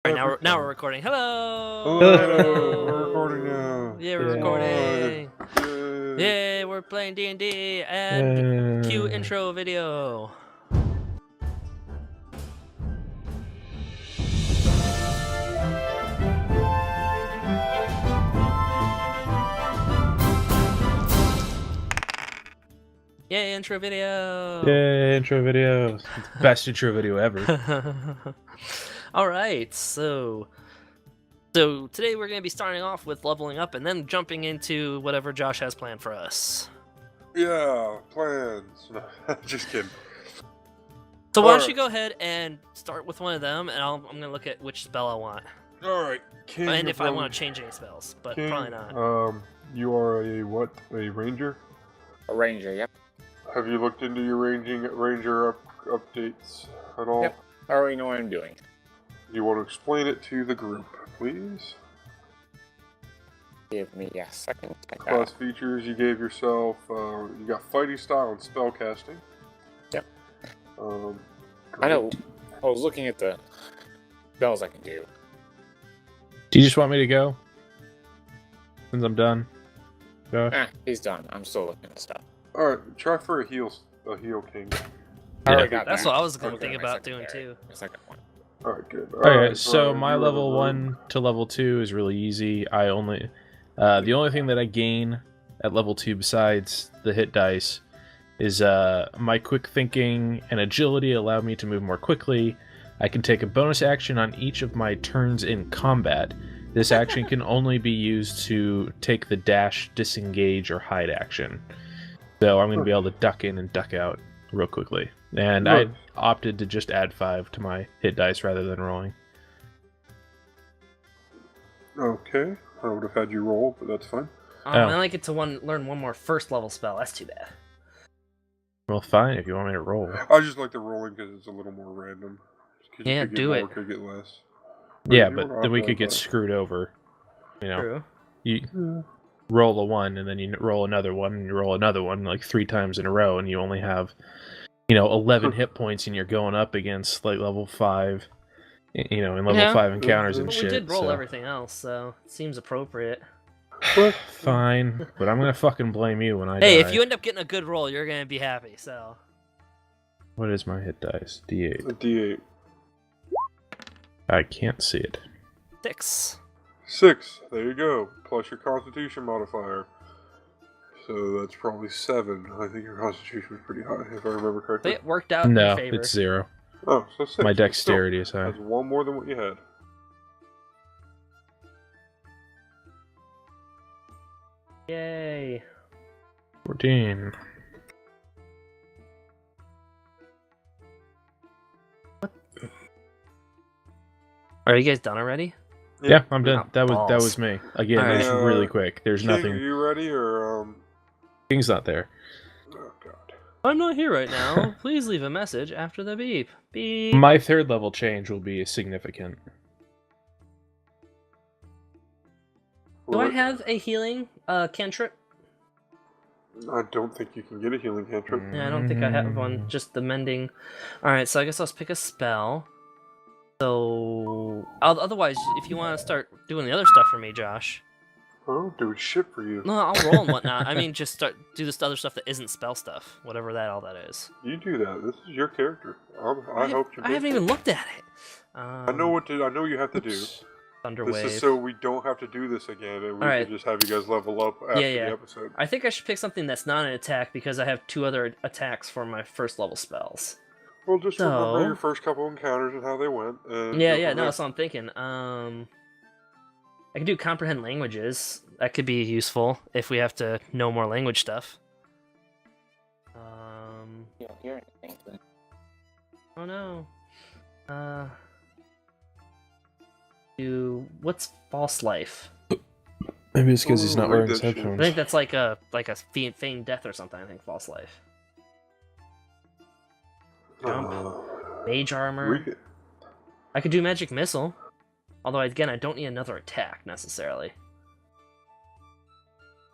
All right, now we're recording. Hello. Hello. We're recording now. Yeah, we're recording. Yay, we're playing D&D and cue intro video. Yay, intro video. Yay, intro video. Best intro video ever. All right, so today we're going to be starting off with leveling up and then jumping into whatever Josh has planned for us. Yeah, plans. No, just kidding. So why don't you go ahead and start with one of them, and I'm going to look at which spell I want. All right, And if I want to change any spells, but probably not. You are a what? A ranger? A ranger, yep. Have you looked into your ranger updates at all? Yep. I already know what I'm doing. You want to explain it to the group, please? Give me a second. Class features you gave yourself. You got fighting style and spell casting. Yep. Great. I know. I was looking at the spells I can do. Do you just want me to go? Since I'm done. Josh? He's done. I'm still looking at stuff. All right, try for a heal king. I already got That's that. what I was going to Okay, think my about doing secondary. too. My second one. All right, good. Okay, so Brian, my you're level the 1 to level 2 is really easy. I only... the only thing that I gain at level 2 besides the hit dice is my quick thinking and agility allow me to move more quickly. I can take a bonus action on each of my turns in combat. This action can only be used to take the dash, disengage, or hide action. So I'm going to be able to duck in and duck out real quickly. And I opted to just add 5 to my hit dice rather than rolling. Okay, I would have had you roll, but that's fine. I only get to learn one more first level spell. That's too bad. Well, fine, if you want me to roll. I just like the rolling because it's a little more random. Yeah, do it. Could get less. Yeah, but then we could get screwed over. You know, True. you roll a 1, and then you roll another one, and you roll another one, like 3 times in a row, and you only have, 11 hit points, and you're going up against, like, level 5, in level 5 encounters and But shit. we did roll so. everything else, so it seems appropriate. Fine, but I'm gonna fucking blame you when I Hey, die. if you end up getting a good roll, you're going to be happy, so... What is my hit dice? D8. A D8. I can't see it. 6. 6. There you go. Plus your Constitution modifier. So that's probably 7. I think your Constitution was pretty high, if I remember correctly. It worked out in No, your favor. it's 0. Oh, so 6. My dexterity is high. That's 1 more than what you had. Yay. 14. Are you guys done already? Yeah, I'm done. Oh, that balls. was me. Again, Alright. it's really quick. There's King, nothing. Are you ready, or, King's not there. Oh, God. I'm not here right now. Please leave a message after the beep. Beep. My 3rd level change will be significant. Do I have a healing cantrip? I don't think you can get a healing cantrip. Yeah, I don't think I have one. Just the mending. Alright, so I guess I'll pick a spell. So, otherwise, if you want to start doing the other stuff for me, Josh. Oh, doing shit for you. No, I'll roll and whatnot. I mean, just do this other stuff that isn't spell stuff, whatever all that is. You do that. This is your character. I hope you. I haven't even looked at it. I know what to. I know you have to do. Thunderwave. This is so we don't have to do this again, and we Alright. can just have you guys level up after the episode. I think I should pick something that's not an attack because I have 2 other attacks for my first level spells. Well, just So- remember your first couple encounters and how they went. And Yeah, go no, from there. that's what I'm thinking. I can do comprehend languages. That could be useful if we have to know more language stuff. You don't hear anything. Oh no. What's false life? Maybe it's because he's not Ooh, wearing read his that shit. headphones. I think that's like a feigned death or something. I think false life. Mage armor. we could- I could do magic missile. Although again, I don't need another attack necessarily.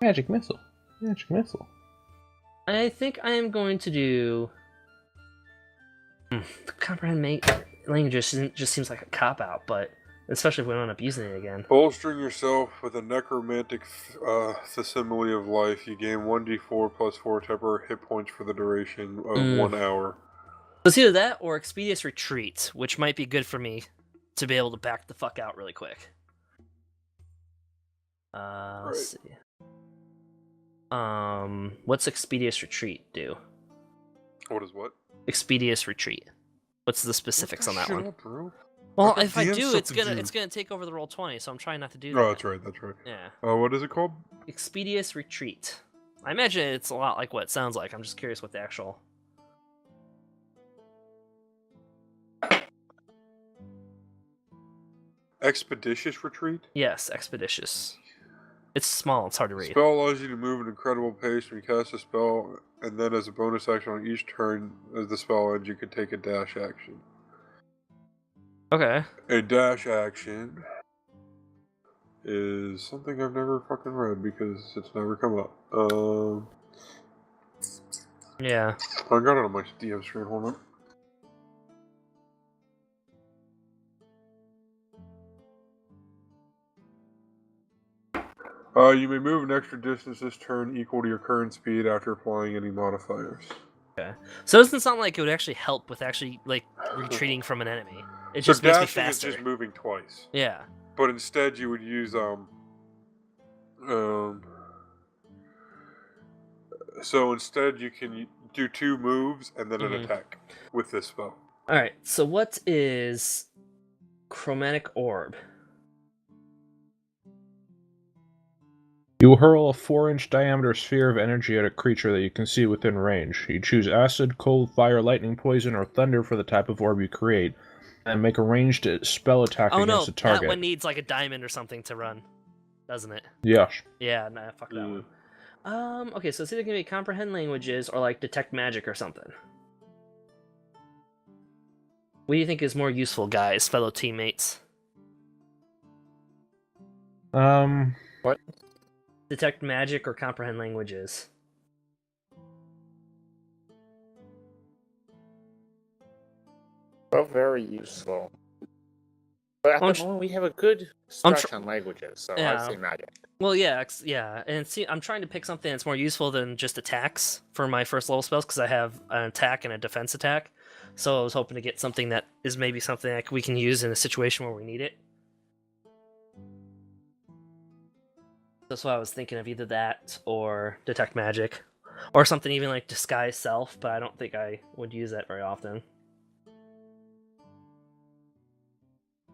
Magic missile. Magic missile. I think I am going to do. Comprehend languages just seems like a cop out, but especially if we don't end up using it again. Bolstering yourself with a necromantic facsimile of life, you gain 1d4 plus 4 temporary hit points for the duration of 1 hour. So it's either that or Expedious Retreat, which might be good for me to be able to back the fuck out really quick. Let's see. What's Expedious Retreat do? What is what? Expedious Retreat. What's the specifics on that one? Up, bro. Well, if I do, it's gonna take over the Roll20, so I'm trying not to do that. Oh, that's right. Yeah. What is it called? Expedious Retreat. I imagine it's a lot like what it sounds like. I'm just curious what the actual... Expeditious Retreat? Yes, Expeditious. It's small, it's hard to read. Spell allows you to move at an incredible pace when you cast a spell, and then as a bonus action on each turn as the spell ends, you can take a dash action. Okay. A dash action is something I've never fucking read because it's never come up. Yeah. I got it on my DM screen, hold on. You may move an extra distance this turn equal to your current speed after applying any modifiers. Okay. So it doesn't sound like it would actually help with actually, like, retreating from an enemy. It just makes me faster. Is just moving twice. Yeah. But instead you would use, so instead you can do 2 moves and then an attack with this spell. Alright, so what is Chromatic Orb? You hurl a 4-inch diameter sphere of energy at a creature that you can see within range. You choose acid, cold, fire, lightning, poison, or thunder for the type of orb you create, and make a ranged spell attack against the target. That one needs like a diamond or something to run, doesn't it? Yeah. Yeah, nah, fuck that one. Okay, so it's either gonna be comprehend languages or like detect magic or something. What do you think is more useful, guys, fellow teammates? What? Detect magic or comprehend languages? Both very useful. But at the moment, we have a good stretch on languages, so I'd say magic. Well, yeah, and see, I'm trying to pick something that's more useful than just attacks for my first level spells, because I have an attack and a defense attack. So I was hoping to get something that is maybe something that we can use in a situation where we need it. That's why I was thinking of either that or detect magic, or something even like disguise self, but I don't think I would use that very often.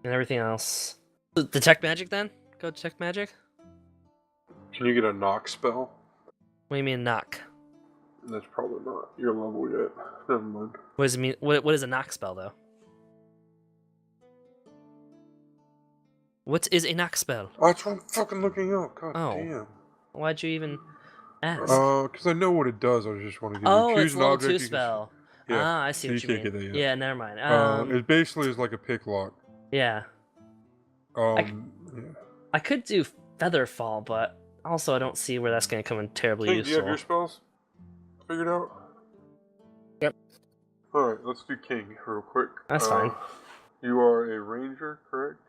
And everything else. Detect magic then? Go detect magic? Can you get a knock spell? What do you mean knock? That's probably not your level yet. Never mind. What does it mean? What is a knock spell though? What is a knock spell? Oh, that's what I'm fucking looking up. God damn. Why'd you even ask? Because I know what it does. I was just want to give you choose it's an level object 2 spell. Yeah. I see so what you you can't mean. get that yet. Yeah, never mind. It basically is like a pick lock. Yeah. Yeah. I could do Featherfall, but also I don't see where that's going to come in terribly King, useful. do you have your spells figured out? Yep. Alright, let's do King real quick. That's fine. You are a ranger, correct?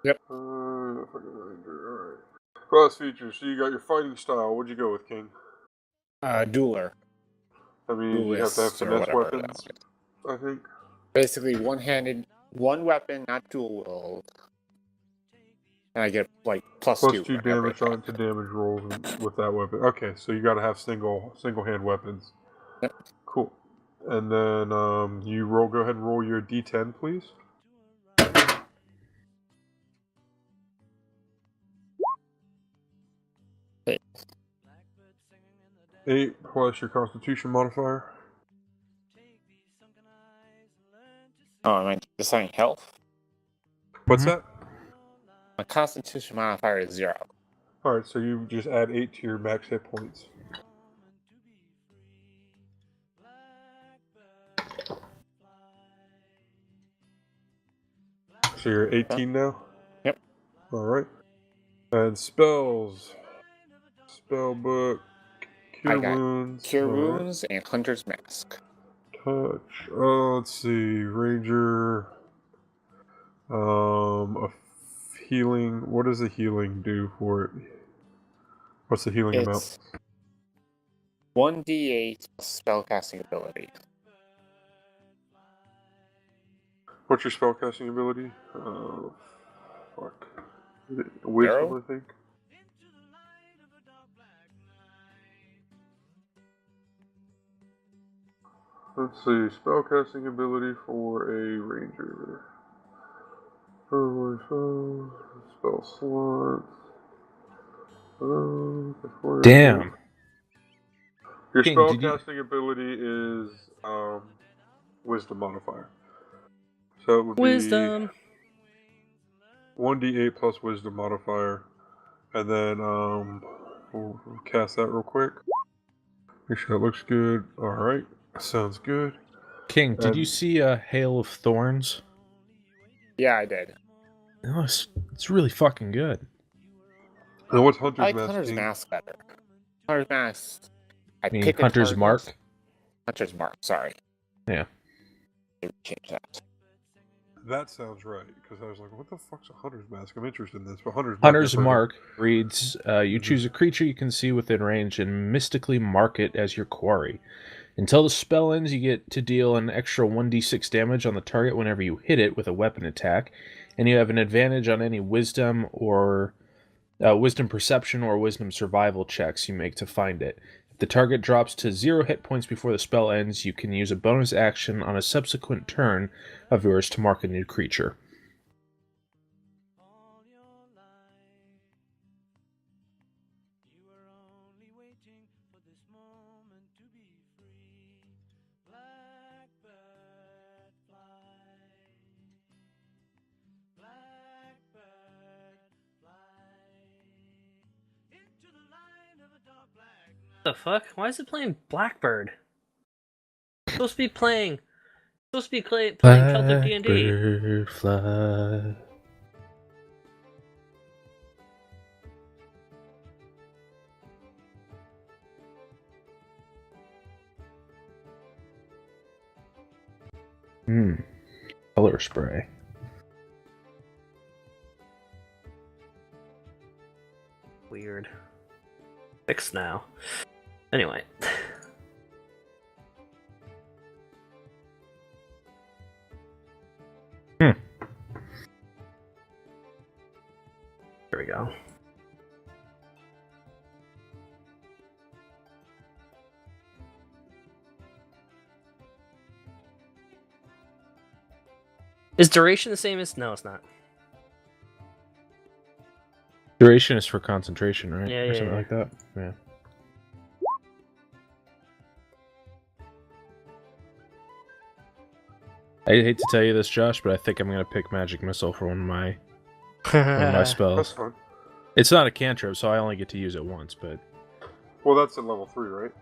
Yep. Fucking ranger, alright. Class features, so you got your fighting style. What'd you go with, King? Dueler. I mean, you have to have Duelist or finesse whatever weapons, I think. Basically, one-handed, one weapon, not dual wield. And I get like plus 2 damage on to damage rolls with that weapon. Okay, so you gotta have single hand weapons. Yep. Cool. And then you go ahead and roll your D10, please. 8 plus your Constitution modifier. Oh, am I deciding health? What's that? My Constitution modifier is 0. Alright, so you just add 8 to your max hit points. So you're 18 now? Yep. Alright. And spells. Spellbook. Cure wounds. Cure wounds and Hunter's Mask. Touch. Let's see. Ranger. A healing. What does the healing do for it? What's the healing amount? It's 1d8 spellcasting ability. What's your spellcasting ability? Fuck. Is it Wisdom, Zero? I think. Let's see. Spellcasting ability for a ranger. Spell slots. Damn. Your King, did you- spellcasting ability is Wisdom modifier. So it would Wisdom. be 1d8 plus Wisdom modifier, and then we'll cast that real quick. Make sure that looks good. All right, sounds good. King, did you see a Hail of Thorns? Yeah, I did. Oh, it's really fucking good. And what's Hunter's I like Mask? Hunter's King? Mask better. Hunter's Mask. I mean pick a Hunter's target. Mark? Hunter's Mark, sorry. Yeah. Change that. That sounds right, because I was like, what the fuck's a Hunter's Mask? I'm interested in this, but Hunter's Hunter's Mark. Mark reads, you choose a creature you can see within range and mystically mark it as your quarry. Until the spell ends, you get to deal an extra 1d6 damage on the target whenever you hit it with a weapon attack, and you have an advantage on any wisdom or wisdom perception or wisdom survival checks you make to find it. If the target drops to 0 hit points before the spell ends, you can use a bonus action on a subsequent turn of yours to mark a new creature. The fuck? Why is it playing Blackbird? It's supposed to be playing playing Celtic D&D. Blackbird fly. Color spray. Weird. Fixed now. Anyway. There we go. Is duration the same as... No, it's not. Duration is for concentration, right? Yeah, or yeah, something yeah. like that. Yeah. I hate to tell you this, Josh, but I think I'm gonna pick Magic Missile for one of my That's spells. fine. It's not a cantrip, so I only get to use it once, but Well, that's at level 3, right?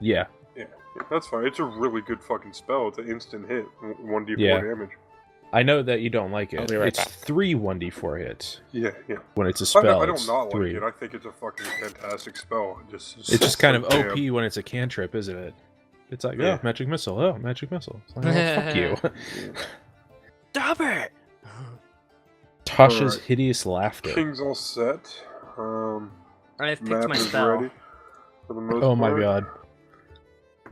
yeah. Yeah, that's fine. It's a really good fucking spell. It's an instant hit, 1d4 Yeah. damage. I know that you don't like I'll it. be right It's back. 3 1d4 hits. Yeah. When it's a spell, I don't it's not 3. like it. I think it's a fucking fantastic spell. It's just kind of like, OP when it's a cantrip, isn't it? It's like, Yeah. oh, Magic Missile. Oh, Magic Missile. It's like, oh, fuck you. Stop it! Tasha's Alright. hideous laughter. King's all set. I've picked Map my is spell. ready for the most Oh my part. god.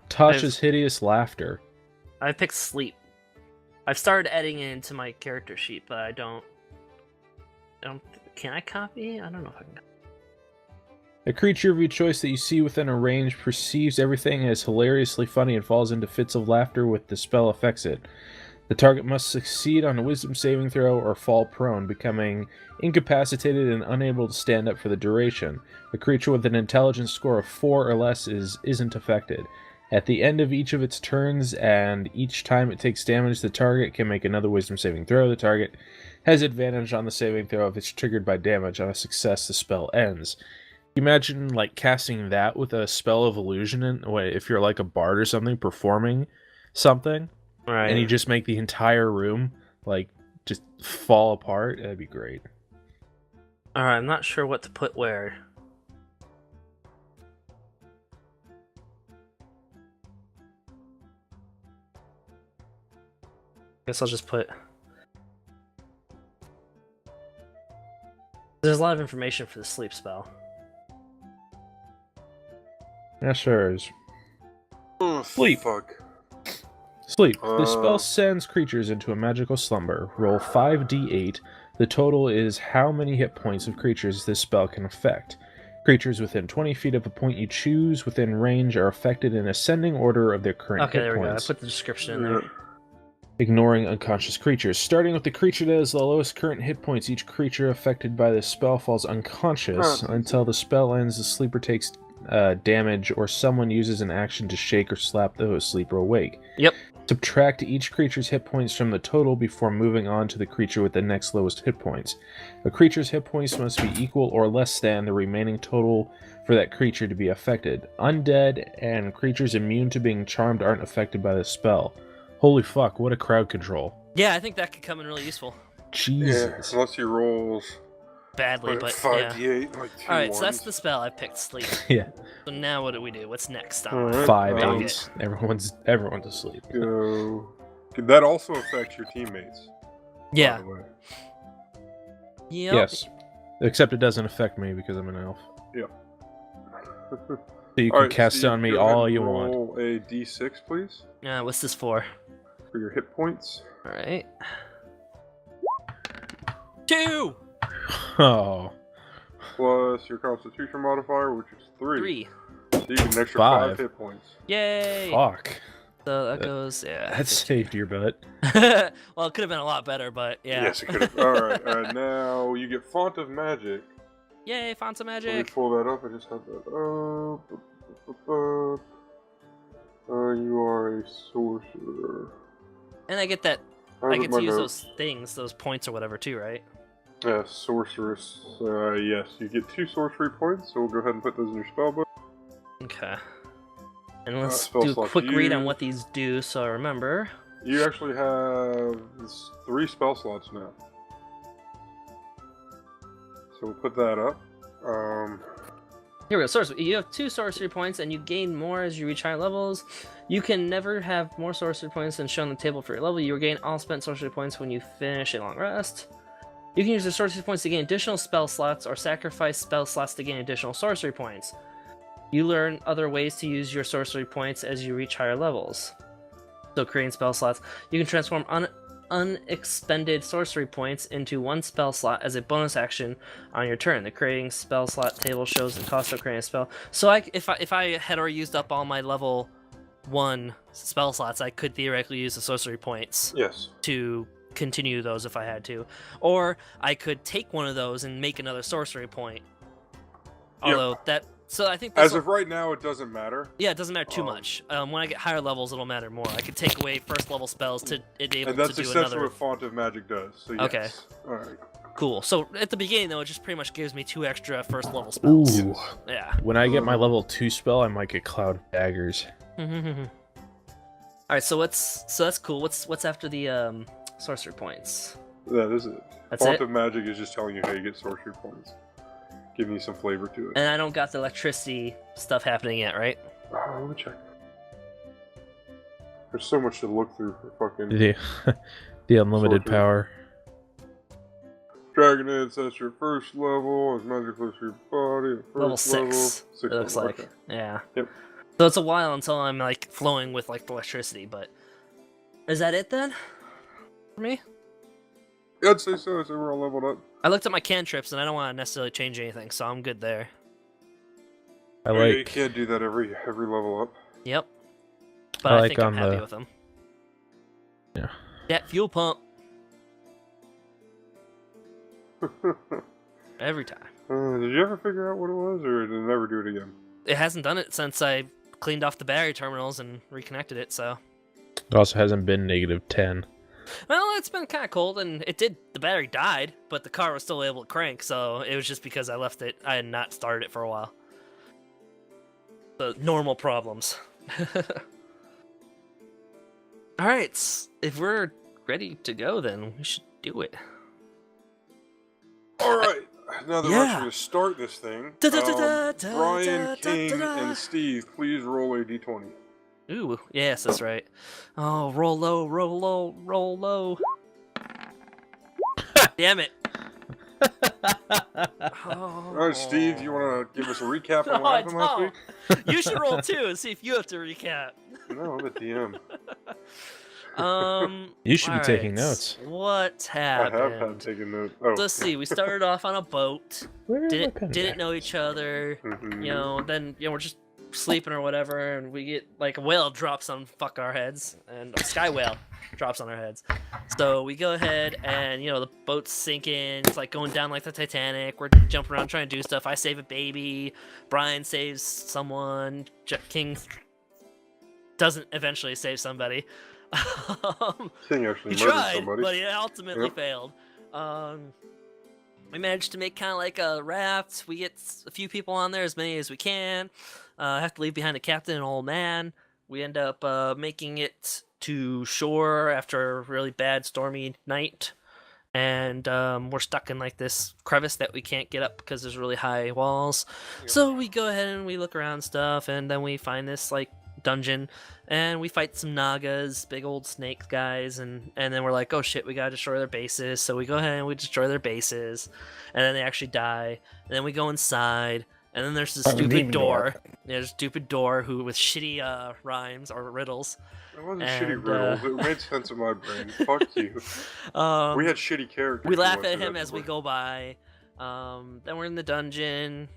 Tasha's hideous laughter. I picked sleep. I've started adding it into my character sheet, but I don't. Can I copy? I don't know if I can. A creature of your choice that you see within a range perceives everything as hilariously funny and falls into fits of laughter with the spell affects it. The target must succeed on a wisdom saving throw or fall prone, becoming incapacitated and unable to stand up for the duration. A creature with an intelligence score of 4 or less isn't affected. At the end of each of its turns, and each time it takes damage, the target can make another wisdom saving throw. The target has advantage on the saving throw if it's triggered by damage. On a success, the spell ends. Imagine like casting that with a spell of illusion, if you're like a bard or something performing something, Right. and you just make the entire room like just fall apart. That'd be great. Alright, I'm not sure what to put where. Guess I'll just put There's a lot of information for the sleep spell. Yeah, sure is. Oh, Sleep. Fuck. Sleep. The spell sends creatures into a magical slumber. Roll 5d8. The total is how many hit points of creatures this spell can affect. Creatures within 20 feet of a point you choose within range are affected in ascending order of their current Okay, hit there we go. I points, put the description in there. ignoring unconscious creatures. Starting with the creature that has the lowest current hit points, each creature affected by this spell falls unconscious until the spell ends. The sleeper takes damage, or someone uses an action to shake or slap the sleeper awake. Yep. Subtract each creature's hit points from the total before moving on to the creature with the next lowest hit points. A creature's hit points must be equal or less than the remaining total for that creature to be affected. Undead and creatures immune to being charmed aren't affected by the spell. Holy fuck, what a crowd control. Yeah, I think that could come in really useful. Jesus. Yeah, unless he rolls Badly, but 5d8, yeah. like 2 Alright, so that's ones. the spell. I picked sleep. Yeah. So now what do we do? What's next? Alright. 5 Um, 8. Everyone's asleep. Go. Could that also affect your teammates? by Yeah. the way? Yep. Yes. Except it doesn't affect me because I'm an elf. So you can Alright, cast Steve, on me go ahead all and you want. roll a d6, please, What's this for? for your hit points. Alright. 2! Oh. Plus your Constitution modifier, which is 3. 3. So you get an extra 5. 5 hit points. Yay! Fuck. So that goes, yeah. That saved your butt. Well, it could have been a lot better, but yeah. Yes, it could have. Alright, now you get Font of Magic. Yay, fonts of Let me magic! pull that up. I just had that up. You are a sorcerer. And I get that, How's I it get my to use notes? those things, those points or whatever too, right? Yeah, sorceress. Yes, you get 2 sorcery points, so we'll go ahead and put those in your spellbook. Okay. And let's spell do a slots quick read on used. what these do so I remember. You actually have 3 spell slots now. So we'll put that up. Here we go. Sorcery. You have 2 sorcery points, and you gain more as you reach higher levels. You can never have more sorcery points than shown on the table for your level. You regain all spent sorcery points when you finish a long rest. You can use the sorcery points to gain additional spell slots, or sacrifice spell slots to gain additional sorcery points. You learn other ways to use your sorcery points as you reach higher levels. So creating spell slots. You can transform unexpended sorcery points into 1 spell slot as a bonus action on your turn. The creating spell slot table shows the cost of creating a spell. So if I had already used up all my level 1 spell slots, I could theoretically use the sorcery points Yes. to continue those if I had to. Or I could take one of those and make another sorcery point. Although so I think As of right now, it doesn't matter. yeah, it doesn't matter too much. When I get higher levels, it'll matter more. I could take away first level spells to enable And that's to do essentially another. what Font of Magic does. So yes. Okay. Alright. Cool. So at the beginning, though, it just pretty much gives me 2 extra first level spells. Ooh. Yeah. When I get my level 2 spell, I might get Cloud of Daggers. All right. So that's cool. What's after the sorcery points? That is it. That's Font it? of Magic is just telling you how you get sorcery points. Giving you some flavor to it. And I don't got the electricity stuff happening yet, right? Let me check. There's so much to look through for fucking... The unlimited Sorcery. power. Dragon Head sets your first level, as magic flows through your body. At Level first 6. It level. looks like. Okay. Yeah. Yep. So it's a while until I'm like flowing with like the electricity, but is that it then? For me? Yeah, I'd say so. So we're all leveled up. I looked at my cantrips and I don't want to necessarily change anything, so I'm good there. I Yeah, you like can't do that every level up. Yep. But I I, like think I'm on happy the- with them. Yeah. That fuel pump every time. Did you ever figure out what it was, or did it never do it again? It hasn't done it since I cleaned off the battery terminals and reconnected it, so. it also hasn't been -10. Well, it's been kind of cold, and the battery died, but the car was still able to crank, so it was just because I left it, I had not started it for a while. The normal problems. Alright, if we're ready to go, then we should do it. Alright, now that we're Yeah. actually going to start this thing, Da-da-da-da-da, Brian, King, da-da-da-da. and Steve, please roll a d20. Ooh, yes, that's right. Oh, roll low, roll low, roll low. Damn it. All right, Steve, you want to give us a recap on No, what I happened last week? don't. You should roll too and see if you have to recap. No, I'm a DM. You should be taking alright. notes. What I have had happened? taken notes. Oh. Let's see. We started off on a boat. Where is my pen Didn't back? know each other. Mhm. You know. Then we're just sleeping or whatever, and we get like a whale drops on our heads, and a sky whale drops on our heads. So we go ahead and the boat's sinking. It's like going down like the Titanic. We're jumping around trying to do stuff. I save a baby. Brian saves someone. King doesn't eventually save somebody. King actually He murdered tried, somebody. but he ultimately Yep. failed. We managed to make kind of like a raft. We get a few people on there, as many as we can. Have to leave behind the captain and old man. We end up making it to shore after a really bad stormy night. And we're stuck in like this crevice that we can't get up because there's really high walls. Yep. So we go ahead and we look around stuff, and then we find this like dungeon, and we fight some nagas, big old snake guys, and then we're like, oh shit, we gotta destroy their bases. So we go ahead and we destroy their bases, and then they actually die. And then we go inside, and then there's this stupid Demon door. There's a stupid door who with shitty rhymes or riddles. It wasn't And, shitty riddles. It made sense in my brain. Fuck you. We had shitty characters. We who laugh went at through him that as we before. go by. Then we're in the dungeon.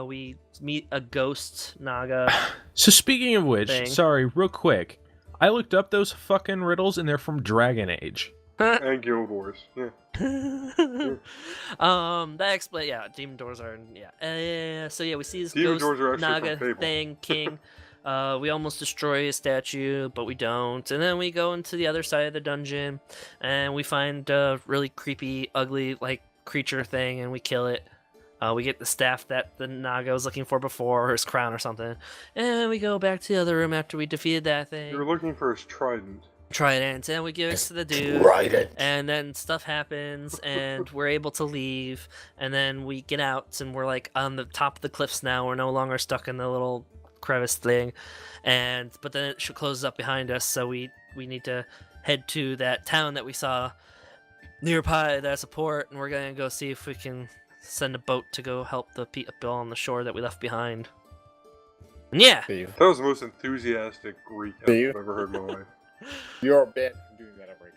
We meet a ghost naga. So speaking of which, Thing. sorry, real quick. I looked up those fucking riddles and they're from Dragon Age. And Guild Wars. Yeah. That explains. Yeah, demon doors are. Yeah. So yeah, we see this Demon ghost doors are actually naga from Fable. thing, king. We almost destroy a statue, but we don't. And then we go into the other side of the dungeon, and we find a really creepy, ugly like creature thing, and we kill it. We get the staff that the naga was looking for before, or his crown or something. And we go back to the other room after we defeated that thing. You were looking for his trident. Trident, and we give it to the dude. Trident. And then stuff happens, and we're able to leave. And then we get out, and we're like on the top of the cliffs now. We're no longer stuck in the little crevice thing. But then it closes up behind us, so we need to head to that town that we saw nearby that's a port, and we're gonna go see if we can send a boat to go help the people on the shore that we left behind. And yeah. Steve, That was the most enthusiastic recap Steve? I've ever heard in my life. you're banned from doing that ever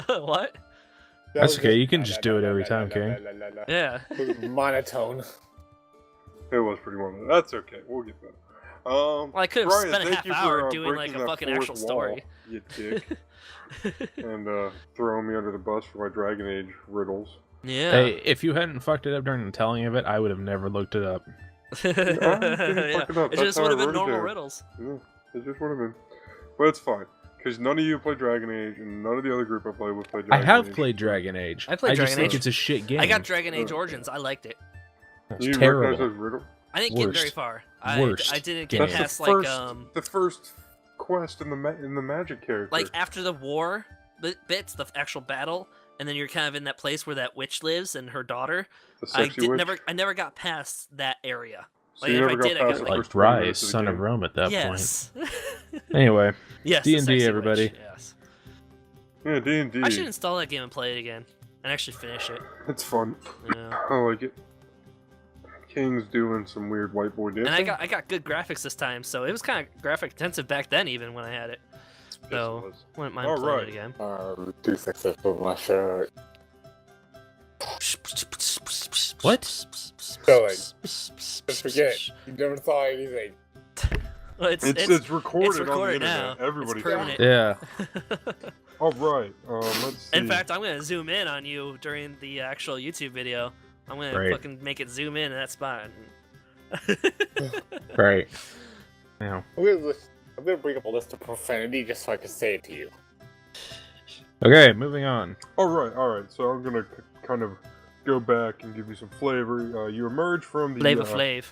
again. What? That's okay, you can just do it every time, King. Yeah. Monotone. It was pretty well. That's okay. We'll get better. Well, I could have Brian, spent a thank half you hour for, doing like breaking a that fucking fourth actual wall, story. You dick. And throwing me under the bus for my Dragon Age riddles. Yeah. Hey, if you hadn't fucked it up during the telling of it, I would have never looked it up. Yeah. didn't fuck it up. It That's just how would I have been wrote it normal down. riddles. Yeah, it just would have been. But it's fine. Because none of you play Dragon Age, and none of the other group I played with played I Dragon have Age. played Dragon Age. I played just Dragon think Age. it's a shit game. I got Dragon Age Oh. Origins. I liked it. It's You terrible. recognize those riddles? I didn't get very Worst. far. Worst I didn't game. get That's past the first, like the first quest in the magic character. like after the war bits, the actual battle, and then you're kind of in that place where that witch lives and her daughter. the I sexy witch. never got past that area. So like, you if never I did, I got got, past the like- Like first 20 minutes Rise, of the Son of game. Rome at that Yes. point. Anyway, Yes. the D&D, sexy everybody. witch, Yes. Yeah, D&D. I should install that game and play it again, and actually finish it. It's fun. Yeah. I like it. King's doing some weird white boy dancing. And I got good graphics this time, so it was kind of graphic intensive back then, even when I had it. Yes, it So was. wouldn't mind All playing right. it again. Too successful with my shirt. What? Going. Just forget. You never saw anything. Well, It's recorded, recorded on the now. internet. Everybody It's permanent. yeah. All right. Let's see. In fact, I'm gonna zoom in on you during the actual YouTube video. I'm gonna Right. fucking make it zoom in that spot. Right. Now. I'm gonna bring up a list of profanity just so I can say it to you. Okay, moving on. All right. So I'm gonna kind of go back and give you some flavor. You emerge from the Flavor Flav.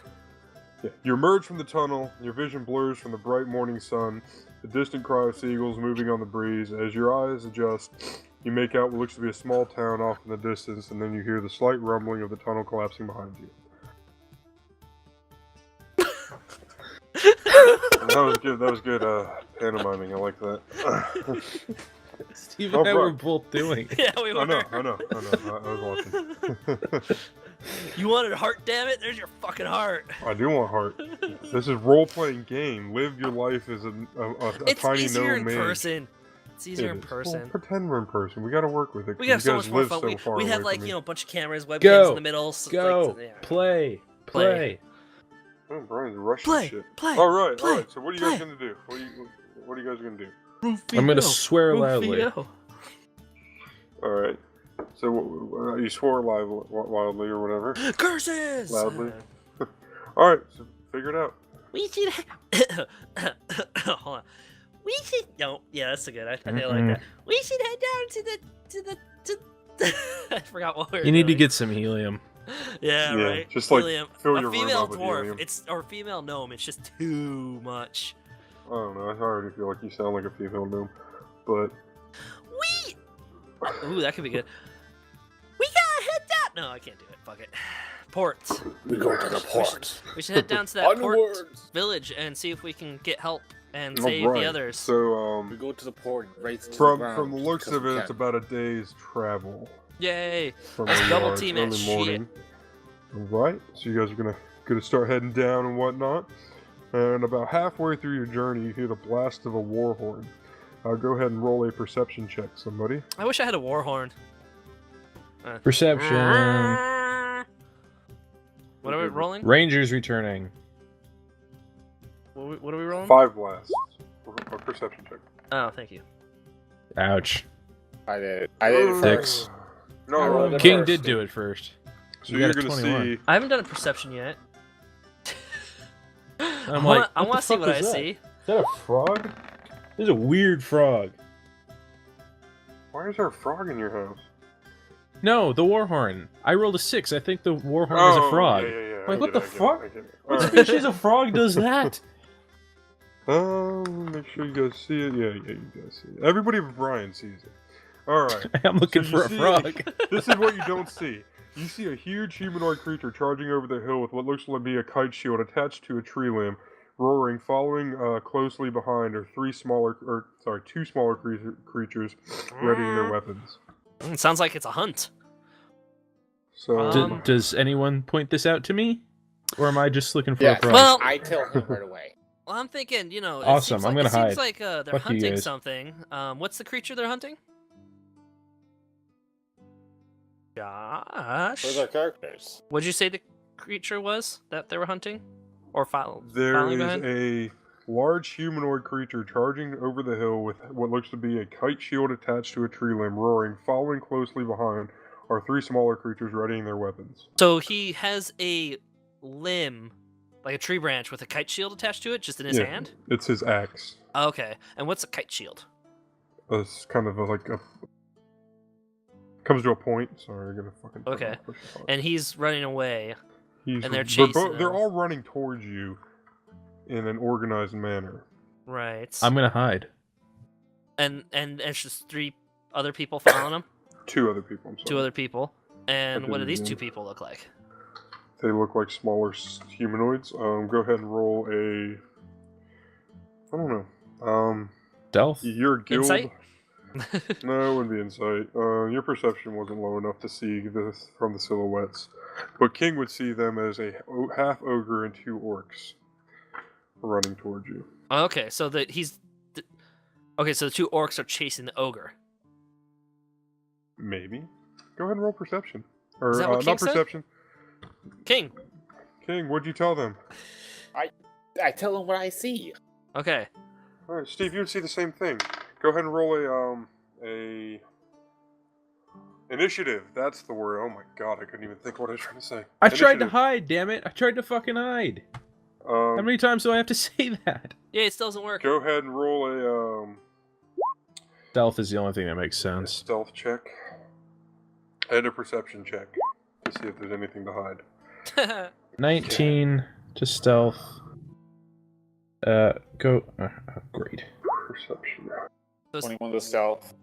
Yeah. You emerge from the tunnel. Your vision blurs from the bright morning sun. The distant cry of seagulls moving on the breeze. As your eyes adjust, you make out what looks to be a small town off in the distance, and then you hear the slight rumbling of the tunnel collapsing behind you. That was good. Pantomiming. I like that. Steve and I bro. were both doing it. Yeah, we were. I know. I was watching. You wanted heart, damn it? There's your fucking heart. I do want heart. This is role-playing game. Live your life as a It's tiny easier gnome in mage. person. It's easier It in is. person. Well, pretend we're in person. We got to work with it. We 'cause have so you much guys more live fun. so far We have away like from me. a bunch of cameras, webcams Go. in the middle. Go. Yeah. Play. Play. Oh, Brian's rushing Play, shit. play, All right. play, So what are you guys play. gonna do? What are you guys gonna do? I'm gonna swear loudly. Rufio. All right. So you swore wildly or whatever. Curses. Loudly. All right. So figure it out. We should. Hold on. We should. No. Yeah, that's a good. I think I like that. We should head down to the. I forgot what we were You need to doing. get some helium. Yeah, Yeah, right. just, like, Helium. fill a your room female up with dwarf. helium. It's or female gnome. It's just too much. I don't know. I already feel like you sound like a female gnome, but We. Ooh, that could be good. We gotta head down. No, I can't do it. Fuck it. Port. We go to the port. We should head down to that port Onwards. village and see if we can get help and all save right. the others. So We go to the port, right to the from ground. the looks because of we it, it's can. about a day's travel. Yay! From Let's where you double are. team It's it, early morning. Alright, so you guys are gonna start heading down and whatnot. And about halfway through your journey, you hear the blast of a war horn. Go ahead and roll a perception check, somebody. I wish I had a war horn. Perception. What are we rolling? Rangers returning. What are we rolling? 5 blasts. A perception check. Oh, thank you. Ouch. I did it. I did it first. Six. No, I rolled it King first. did do it first. so You you're got a gonna 21. see. I haven't done a perception yet. I'm like, I what want the to see fuck what I is that? see. Is that a frog? There's a weird frog. Why is there a frog in your house? No, the warhorn. I rolled a 6. I think the warhorn is a frog. Yeah. Like, I what get the it, fuck? I get it. What Alright. species of frog does that? Make sure you guys see it. Yeah, you guys see it. Everybody but Brian sees it. Alright. I'm looking So for you a see- frog. This is what you don't see. You see a huge humanoid creature charging over the hill with what looks to be a kite shield attached to a tree limb, roaring. Following closely behind are two smaller creatures readying their weapons. Sounds like it's a hunt. So Does anyone point this out to me? Or am I just looking for Yeah, a frog? Well- I tell him right away. Well, I'm thinking, it Awesome, seems I'm like, gonna it seems hide. like they're Fuck you hunting guys. something. What's the creature they're hunting? Josh, Where's our characters? what'd you say the creature was that they were hunting, or following there is behind? a large humanoid creature charging over the hill with what looks to be a kite shield attached to a tree limb, roaring. Following closely behind are three smaller creatures readying their weapons. So he has a limb, like a tree branch with a kite shield attached to it, just in his Yeah. hand. It's his axe. Okay, and what's a kite shield? It's kind of like a comes to a point. Sorry, I'm gonna fucking Okay. push it hard. And he's running away. He's, and they're chasing they're him. all running towards you in an organized manner. Right. I'm gonna hide. And it's just three other people following him. Two other people. I'm sorry. Two other people. And what do these didn't two even- people look like? They look like smaller humanoids. Go ahead and roll a. I don't know. Stealth? Your guild. Insight? No, it wouldn't be insight. Your perception wasn't low enough to see this from the silhouettes, but King would see them as a half ogre and two orcs running towards you. Okay, so okay, so the two orcs are chasing the ogre. Maybe. Go ahead and roll perception. Or Is that what King not said? perception. King. King, what'd you tell them? I tell him what I see. Okay. All right, Steve, you would see the same thing. Go ahead and roll a initiative. That's the word. Oh my god, I couldn't even think what I was trying to say. I tried to Initiative. hide, damn it. I tried to fucking hide. How many times do I have to say that? Yeah, it still doesn't work. Go ahead and roll a Stealth is the only thing that makes sense. stealth check and a perception check to see if there's anything to hide. 19 to stealth. Go. Great. Perception. 21 to stealth.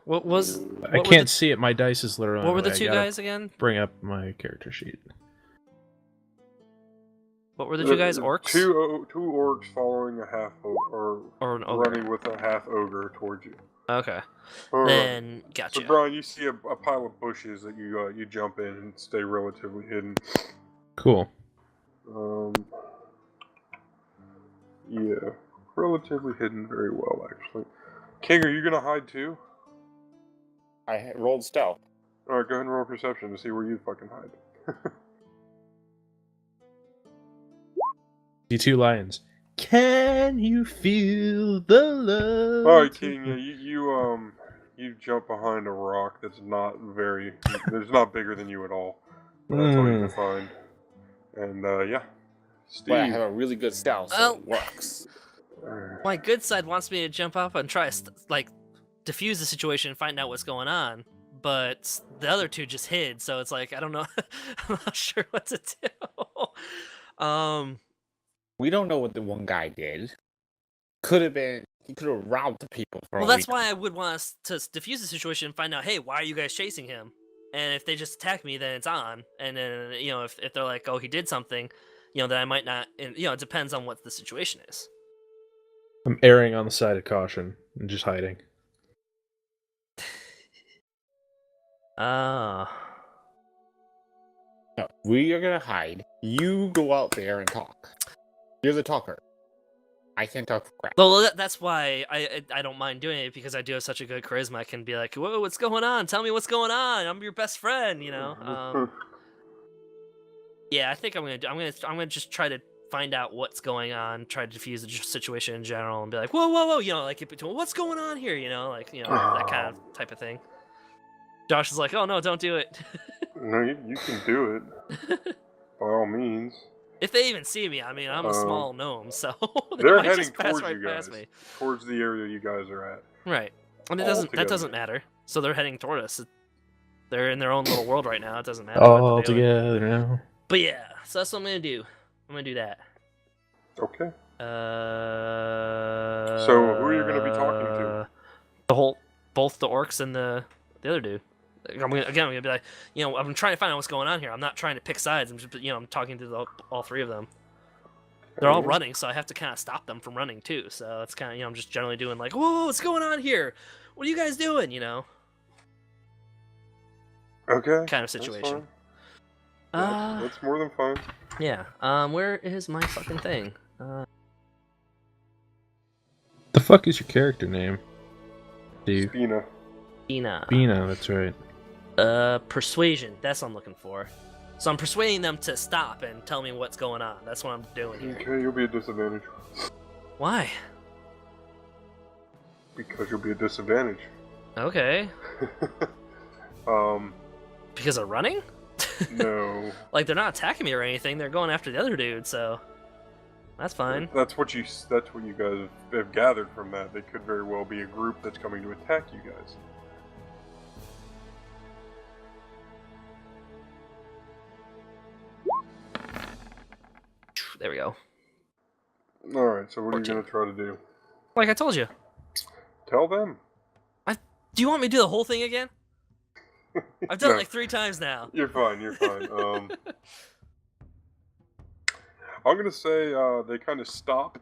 What was? I What were can't the- see it. My dice is literally. What were on the way. I two gotta guys again? Bring up my character sheet. What were the two guys? Orcs? Two orcs following a half or Or an ogre? running with a half ogre towards you. Okay. Alright. Then, gotcha. So Brian, you see a pile of bushes that you jump in and stay relatively hidden. Cool. Yeah, relatively hidden very well actually. King, are you gonna hide too? I rolled stealth. Alright, go ahead and roll perception to see where you fucking hide. The two lions. Can you feel the love? Alright, King, yeah, you jump behind a rock that's not bigger than you at all. That's all you can find. And yeah. Steve. But I have a really good stealth, so it works. My good side wants me to jump up and try to, diffuse the situation and find out what's going on. But the other two just hid, so it's like, I don't know. I'm not sure what to do. We don't know what the one guy did. He could have robbed the people. Well, that's why I would want us to diffuse the situation and find out, hey, why are you guys chasing him? And if they just attack me, then it's on. And then, if they're like, oh, he did something, then I might not, it depends on what the situation is. I'm erring on the side of caution and just hiding. Ah. No, we are gonna hide. You go out there and talk. You're the talker. I can't talk for crap. Well, that's why I don't mind doing it, because I do have such a good charisma. I can be like, whoa, what's going on? Tell me what's going on. I'm your best friend, Yeah, I think I'm gonna just try to find out what's going on, try to diffuse the situation in general, and be like, whoa, like in between, what's going on here, that kind of type of thing. Josh is like, oh no, don't do it. No, you can do it. By all means. If they even see me, I mean, I'm a small gnome, so they're might heading just pass towards right you guys, past me. towards the area you guys are at. Right. I mean, that doesn't matter. So they're heading toward us. They're in their own little world right now. It doesn't matter. All together now. But yeah, so that's what I'm gonna do. I'm gonna do that. Okay. So who are you gonna be talking to? Both the orcs and the other dude. I'm gonna be like, I'm trying to find out what's going on here. I'm not trying to pick sides. I'm just, I'm talking to all three of them. They're all running, so I have to kind of stop them from running too. So it's kind of, I'm just generally doing like, whoa, what's going on here? What are you guys doing? Okay. Kind of situation. That's more than fine. Yeah. Where is my fucking thing? The fuck is your character name? Steve. Spina. Spina, that's right. Persuasion. That's what I'm looking for. So I'm persuading them to stop and tell me what's going on. That's what I'm doing here. Okay, you'll be at disadvantage. Why? Because you'll be at disadvantage. Okay. Because they're running? No. Like, they're not attacking me or anything. They're going after the other dude, so that's fine. That's what you guys have gathered from that. They could very well be a group that's coming to attack you guys. There we go. Alright, so what 14. are you going to try to do? Like I told you. Tell them. Do you want me to do the whole thing again? I've done it like 3 times now. You're fine. I'm going to say they kind of stop,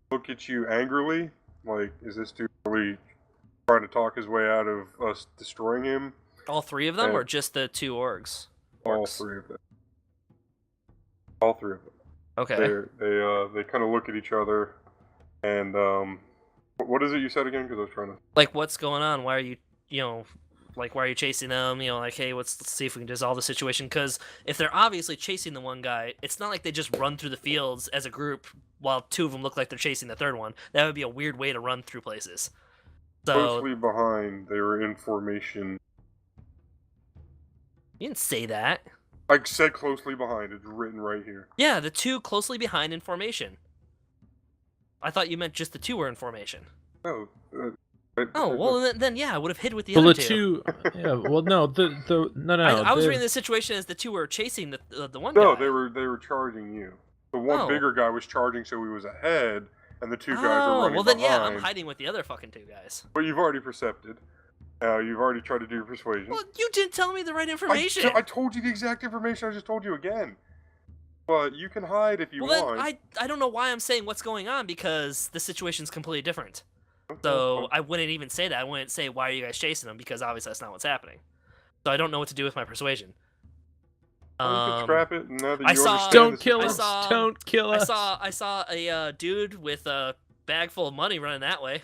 look at you angrily, like, is this dude really trying to talk his way out of us destroying him? All 3 of them, or just the 2 orcs? All 3 of them. All 3 of them. Okay. They kind of look at each other, and what is it you said again? Because I was trying to. Like, what's going on? Why are you, why are you chasing them? Like, hey, let's see if we can dissolve the situation. Because if they're obviously chasing the one guy, it's not like they just run through the fields as a group while 2 of them look like they're chasing the third one. That would be a weird way to run through places. So, closely behind, they were in formation. You didn't say that. I said closely behind. It's written right here. Yeah, the 2 closely behind in formation. I thought you meant just the 2 were in formation. No. Then yeah, I would have hid with the Well, other the 2. Yeah, well, no, I was reading the situation as the 2 were chasing the one guy. No, they were charging you. The one bigger guy was charging, so he was ahead, and the 2 guys are running well then behind. yeah, I'm hiding with the other fucking 2 guys. But you've already percepted. You've already tried to do your persuasion. Well, you didn't tell me the right information. I told you the exact information. I just told you again. But you can hide if you Well, want. then I don't know why I'm saying what's going on because the situation's completely different. So I wouldn't even say that. I wouldn't say why are you guys chasing them because obviously that's not what's happening. So I don't know what to do with my persuasion. Well, you can scrap it now that I you saw- understand Don't the kill situation. us! Don't kill us! I saw a dude with a bag full of money running that way.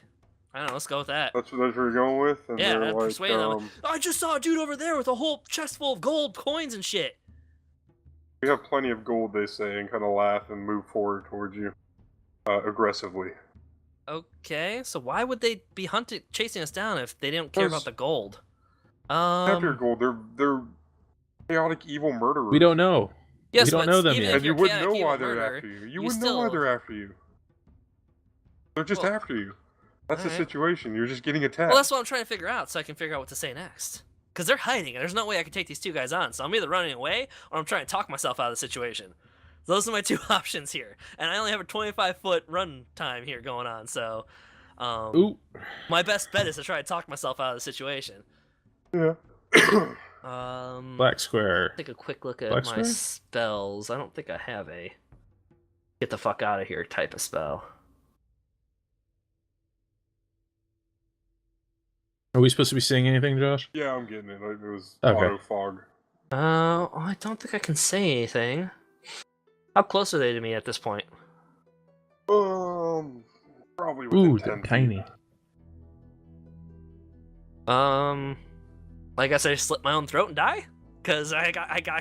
I don't know. Let's go with that. That's what you're going with? And Yeah, they're I'd like, persuade them. I just saw a dude over there with a whole chest full of gold coins and shit. we have plenty of gold, they say, and kind of laugh and move forward towards you. Aggressively. Okay, so why would they be chasing us down if they didn't care about the gold? After gold, they're chaotic evil murderers. We don't know. Yes, we don't but know them even yet. if And you you're wouldn't know chaotic why evil they're murderer, after you. You you wouldn't know why still- they're after you. They're just Well, after you. That's the alright. situation. You're just getting attacked. Well, that's what I'm trying to figure out, so I can figure out what to say next. Because they're hiding, and there's no way I can take these two guys on. So I'm either running away, or I'm trying to talk myself out of the situation. Those are my two options here, and I only have a 25-foot run time here going on. So, Ooh. my best bet is to try to talk myself out of the situation. Yeah. Black square. Take a quick look at Black my square? spells. I don't think I have a get the fuck out of here type of spell. Are we supposed to be seeing anything, Josh? Yeah, I'm getting it. It was Okay. auto fog. I don't think I can say anything. How close are they to me at this point? Probably within Ooh, 10 they're feet. tiny. I guess I just slit my own throat and die, cause I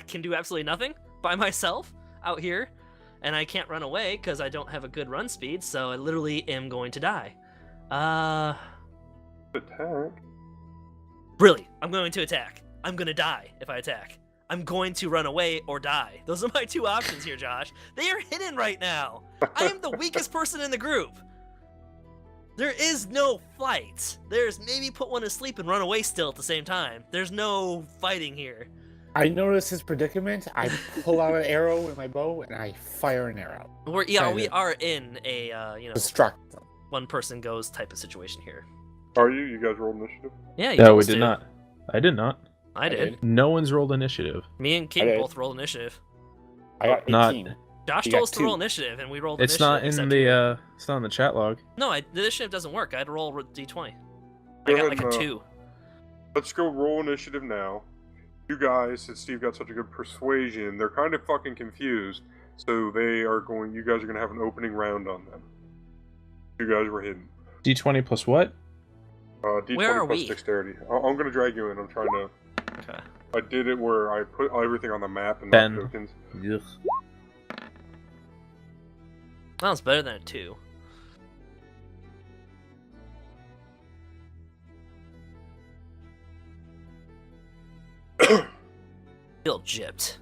can do absolutely nothing by myself out here, and I can't run away because I don't have a good run speed, so I literally am going to die. Attack. Really, I'm going to attack. I'm gonna die if I attack. I'm going to run away or die. Those are my two options here, Josh. They are hidden right now. I am the weakest person in the group. There is no fight. There's maybe put one to sleep and run away still at the same time. There's no fighting here. I notice his predicament. I pull out an arrow with my bow and I fire an arrow. We are in a Distract them. one person goes type of situation here. Are you? You guys rolled initiative? Yeah, you No, we almost did do. not. I did not. I did. No one's rolled initiative. Me and King I did. both rolled initiative. I got 18. Not- Josh You told got us to two. roll initiative, and we rolled It's initiative. not in except the it's not in the chat log. No, the initiative doesn't work. I had to roll d20. I Go got ahead like a and, 2. Let's go roll initiative now. You guys, since Steve got such a good persuasion, they're kind of fucking confused. So you guys are gonna have an opening round on them. You guys were hidden. D20 plus what? D20 Where are plus we? dexterity. I'm gonna drag you in. I'm trying to. Okay. I did it where I put everything on the map and 10. not tokens. Ugh. Sounds better than a 2. Feel gypped.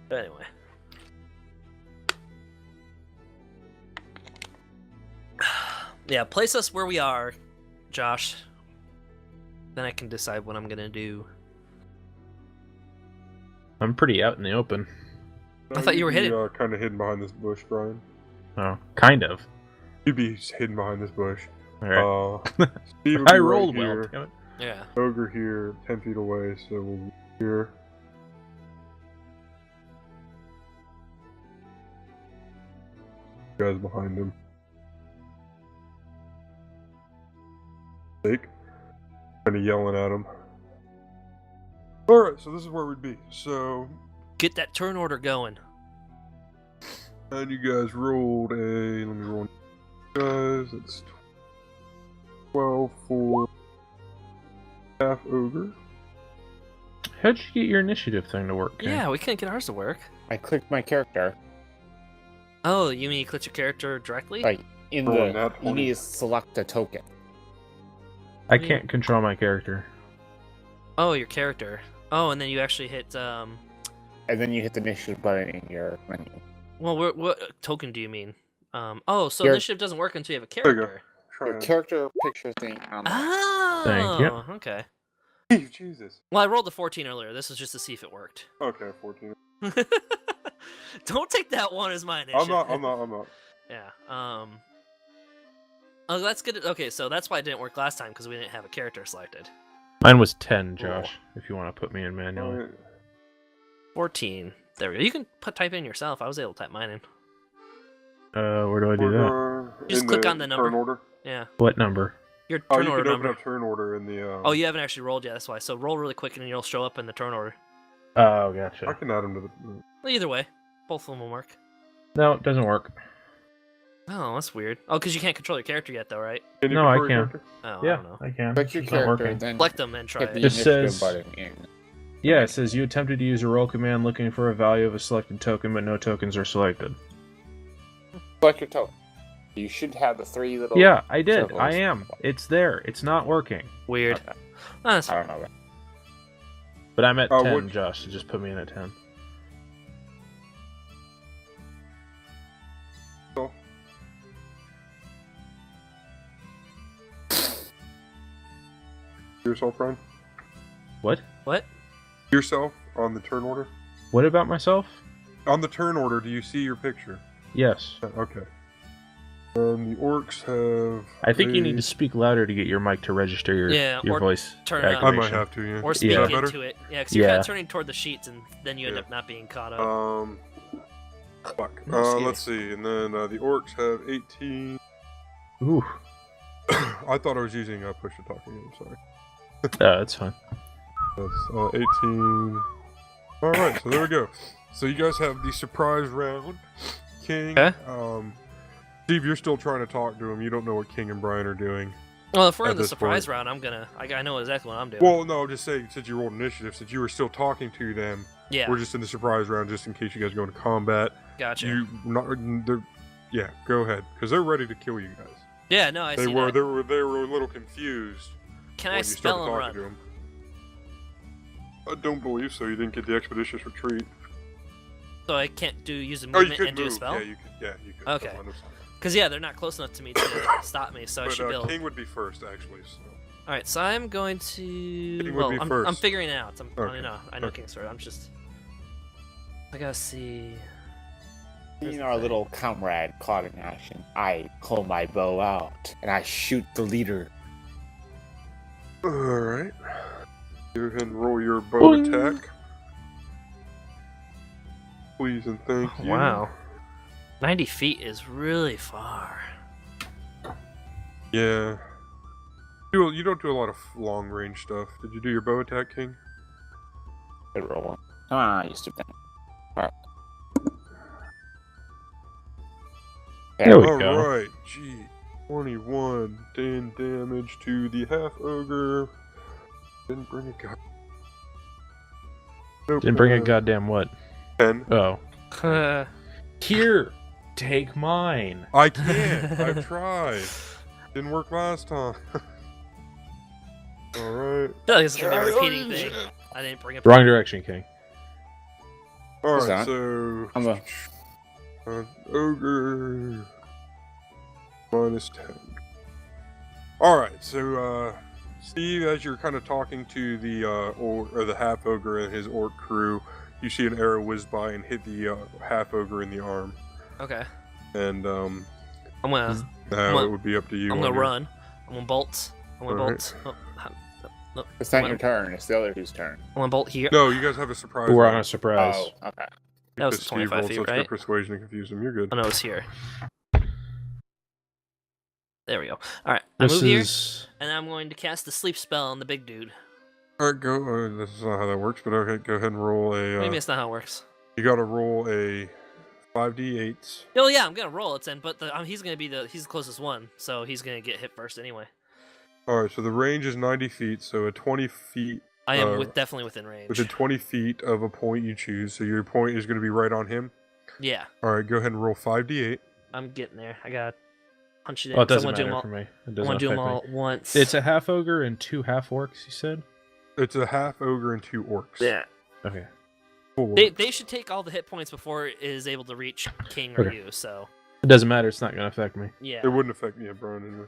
But anyway. Yeah, place us where we are, Josh. Then I can decide what I'm gonna do. I'm pretty out in the open. I thought you were hidden. Kind of hidden behind this bush, Brian. Oh, kind of. You'd be hidden behind this bush. All right. Steve would I be rolled right well. here. Damn it. Yeah. Ogre here, 10 feet away, so we'll be here. Guys behind him. Kind of yelling at him. Alright, so this is where we'd be. So, Get that turn order going. and you guys rolled a. Let me roll. Guys, it's 12 for half ogre. How'd you get your initiative thing to work? Ken? Yeah, we can't get ours to work. I clicked my character. Oh, you mean you click your character directly? Like in Oh, the, nat you 20. need to select a token. I can't control my character. Oh, your character. Oh, and then you actually hit. And then you hit the initiative button in your menu. Well, what token do you mean? Oh, so Your- initiative doesn't work until you have a There you go. character. Try Your it. character picture thing on the Oh, Thank you. okay. Steve, Jesus. Well, I rolled a 14 earlier. This was just to see if it worked. Okay, 14. Don't take that one as my initiative. I'm not. Yeah. Oh, that's good. Okay, so that's why it didn't work last time because we didn't have a character selected. Mine was 10, Josh. If you want to put me in manually. Alright. 14. There we go. You can type in yourself. I was able to type mine in. Where do I do that? Vorgar Just in click on the number. Turn order. Yeah. What number? Your Oh, turn you order can open number. up turn order in the. Oh, you haven't actually rolled yet. That's why. So roll really quick, and you'll show up in the turn order. Oh, I gotcha. can add them to the. Well, either way, both of them will work. No, it doesn't work. Oh, that's weird. Oh, because you can't control your character yet, though, right? Can you No, I control your can. character? Oh, I Yeah, don't know. I can. Select your It's not character, working. then Select them and try hit the it. Just initiative says- button. And Yeah, it says you attempted to use a roll command looking for a value of a selected token, but no tokens are selected. select your token. You should have the 3 little. Yeah, I did. circles. I am. It's there. It's not working. Weird. Okay. Oh, that's I fine. don't know. But I'm at Oh, 10, what- Josh. So just put me in at 10. Yourself, Brian. What? What? Yourself on the turn order. What about myself? On the turn order, do you see your picture? Yes. Okay. The orcs have. I think you need a- to speak louder to get your mic to register your, Yeah, your or voice. turn it up. I might activation. have to, yeah. Or Is speak that better? into it. Yeah, because you're kind Yeah. of turning toward the sheets, and then you end Yeah. up not being caught up. Fuck. Oh, scary. Let's see. And then the orcs have 18. Ooh. I thought I was using push to talk again. I'm sorry. That's fine. That's 18. Alright, so there we go. So you guys have the surprise round. King. Okay. Steve, you're still trying to talk to him. You don't know what King and Brian are doing. Well, if we're at in the this surprise point. round, I know exactly what I'm doing. Well, no, just saying, since you rolled initiative, since you were still talking to them, yeah, we're just in the surprise round just in case you guys go into combat. gotcha. Yeah, go ahead, because they're ready to kill you guys. Yeah, no, I They see were, that. they were a little confused Can when I you spell started and talking run? to them. I don't believe so. You didn't get the expeditious retreat. So I can't use a Oh, you movement could and do a move. spell? Yeah, you could. Yeah, you could. Okay. That's my understanding. Because yeah, they're not close enough to me to stop me, so I should be But able. King would be first, actually. So. All right, so I'm going to. King would Well, be I'm first. figuring it out. Okay. I know Okay. King's first. I'm just. I gotta see. Seeing our little comrade caught in action, I pull my bow out and I shoot the leader. All right. Go ahead and roll your bow Boing. attack. Please and thank you. Wow, 90 feet is really far. Yeah. You don't do a lot of long range stuff. Did you do your bow attack, King? Good roll. Come on, you stupid. Alright. There we All go. right. Gee. 21 10 damage to the half ogre. Didn't bring a god. Nope, Didn't bring a goddamn what? 10. Oh. Here, take mine. I can't. I've tried. Didn't work last time. All right. I feel like this is gonna be a repeating thing. I didn't bring it. Wrong direction, King. All What's right. that? So I'm a ogre minus 10. All right. So Steve, as you're kind of talking to the or the half ogre and his orc crew, you see an arrow whiz by and hit the half ogre in the arm, Okay, and I'm gonna. now I'm it would be up to you. I'm on gonna your- run. I'm gonna bolt. I'm gonna Alright. bolt. Oh, It's not your turn, it's the other who's turn. I'm gonna bolt here. No, you guys have a surprise. We're on round. a surprise. Oh, okay. That was Because 25 Steve rolled feet, such right? good persuasion and confuse him. You're good. Oh no, it's here. There we go. All right, I This move here, is. and I'm going to cast the sleep spell on the big dude. All right, go. This is not how that works, but okay, go ahead and roll a. Maybe it's not how it works. You got to roll a 5d8. Oh yeah, I'm gonna roll it then, but he's the closest one, so he's gonna get hit first anyway. All right, so the range is 90 feet, so at 20 feet, I am Uh, definitely within range. within 20 feet of a point you choose, so your point is going to be right on him. Yeah, All right, go ahead and roll 5d8. I'm getting there. I got punch it in. Oh, it 'cause doesn't I'm gonna matter do for me. It them doesn't all, I'm gonna do them affect all me. once. It's a half ogre and 2 half orcs. You said. It's a half ogre and 2 orcs. yeah. Okay. Full They orcs. should take all the hit points before it is able to reach King or Okay. you. So It doesn't matter. It's not gonna affect me. yeah. It wouldn't affect me, Brian. Anyway.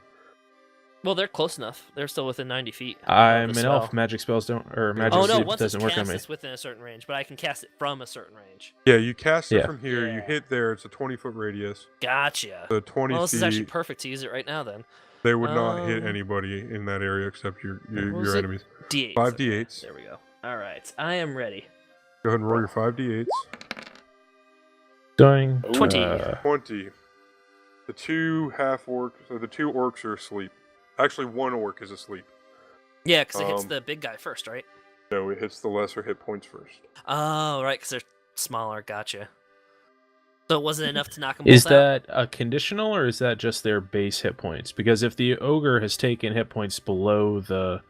Well, they're close enough. They're still within 90 feet. of I'm the an elf. spell. Magic spells don't, or magic Oh no! sleep Once it's doesn't work on cast, me. it's within a certain range, but I can cast it from a certain range. Yeah, you cast it Yeah. from here. You Yeah. hit there. It's a 20-foot radius. Gotcha. So 20 Well, this feet. is actually perfect to use it right now. Then They would not hit Um, anybody in that area except your what was your it? enemies. D8. 5d8s. There we go. All right, I am ready. Go ahead and roll your 5d8s. Doing 20. 20. The two half orcs, so the two orcs are asleep. Actually, one orc is asleep. Yeah, because it hits the big guy first, right? No, it hits the lesser hit points first. Oh, right, because they're smaller. Gotcha. So it wasn't enough to knock them both Is out? that a conditional, or is that just their base hit points? Because if the ogre has taken hit points below the...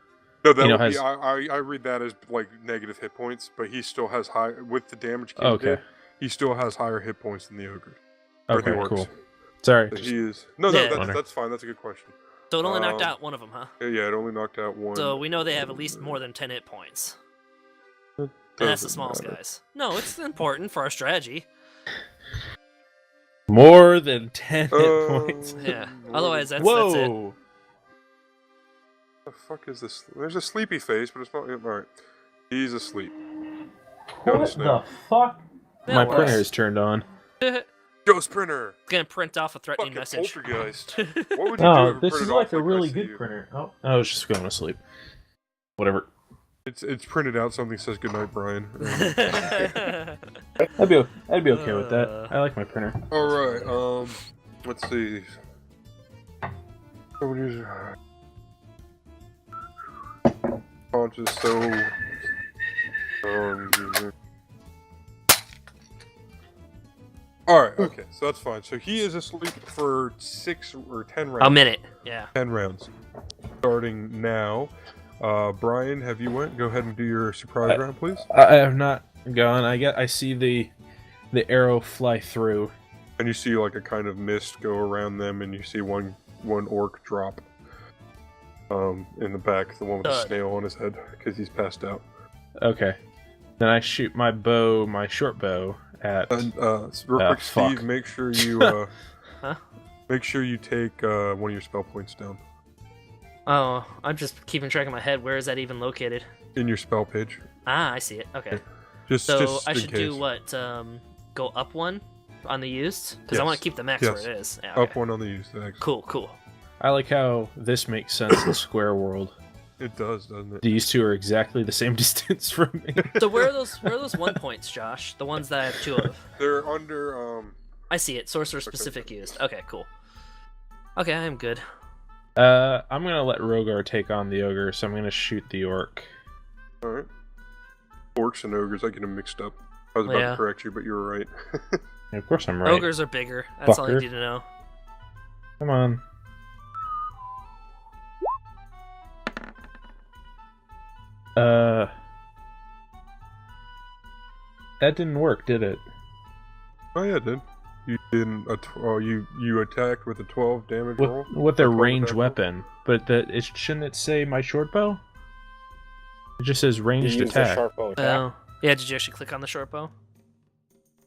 No, that You know, would be. has- I read that as like negative hit points, but he still has high with the damage. King Okay. did, he still has higher hit points than the ogre. Or Okay, the orcs. cool. Sorry. So just- he is. No, Yeah. that's fine. That's a good question. So it only knocked um, out one of them, huh? Yeah, it only knocked out one. So we know they have at least more than 10 hit points. And that's the Doesn't smallest matter. guys. No, it's important for our strategy. More than 10 hit points. Yeah. What Otherwise, that's it. Whoa! the fuck is this? There's a sleepy face, but it's not. Alright. He's asleep. Go to sleep. fuck? That My works. printer is turned on. Ghost printer! Gonna print off a threatening Fucking message. poltergeist. What would you do Oh, if it this printed is off like a really I see good you? printer. Oh, I was just going to sleep. Whatever. It's printed out. Something says goodnight, Brian. I'd be okay with that. I like my printer. All right. Let's see. Somebody's conscious. So. All right. Okay. So that's fine. So he is asleep for 6 or 10 rounds. A minute. Yeah. 10 rounds. Starting now. Brian, have you went? Go ahead and do your surprise round, please. I have not gone. I see the arrow fly through. And you see like a kind of mist go around them, and you see one orc drop. In the back, the one with the snail on his head, because he's passed out. Okay. Then I shoot my bow, my short bow, at... And real quick, fuck. Steve, make sure you Huh? make sure you take one of your spell points down Oh, I'm just keeping track in my head. Where is that even located? in your spell page. Ah, I see it. Okay. Just So I in should case. do what? Go up one on the used? Because I want Yes. to keep the max Yes. where it is. Yeah, Up okay. one on the use. Thanks. Cool, cool. I like how this makes sense in Square World. It does, doesn't it? These two are exactly the same distance from me. So where are those 1 points, Josh? The ones that I have 2 of. They're under I see it. Sorcerer specific used. Okay, cool. Okay, I am good. I'm gonna let Rogar take on the ogre, so I'm gonna shoot the orc. All right. Orcs and ogres, I get them mixed up. I was about Yeah. to correct you, but you were right. Yeah, of course I'm right. Ogres are bigger. That's all you Fucker. need to know. Come on. That didn't work, did it? Oh yeah, it did. You didn't. You attacked with a 12 damage roll. With their 12 range attack roll? weapon, but shouldn't it say my short bow? It just says You ranged use the attack. sharp bow attack. Oh. Yeah, did you actually click on the short bow?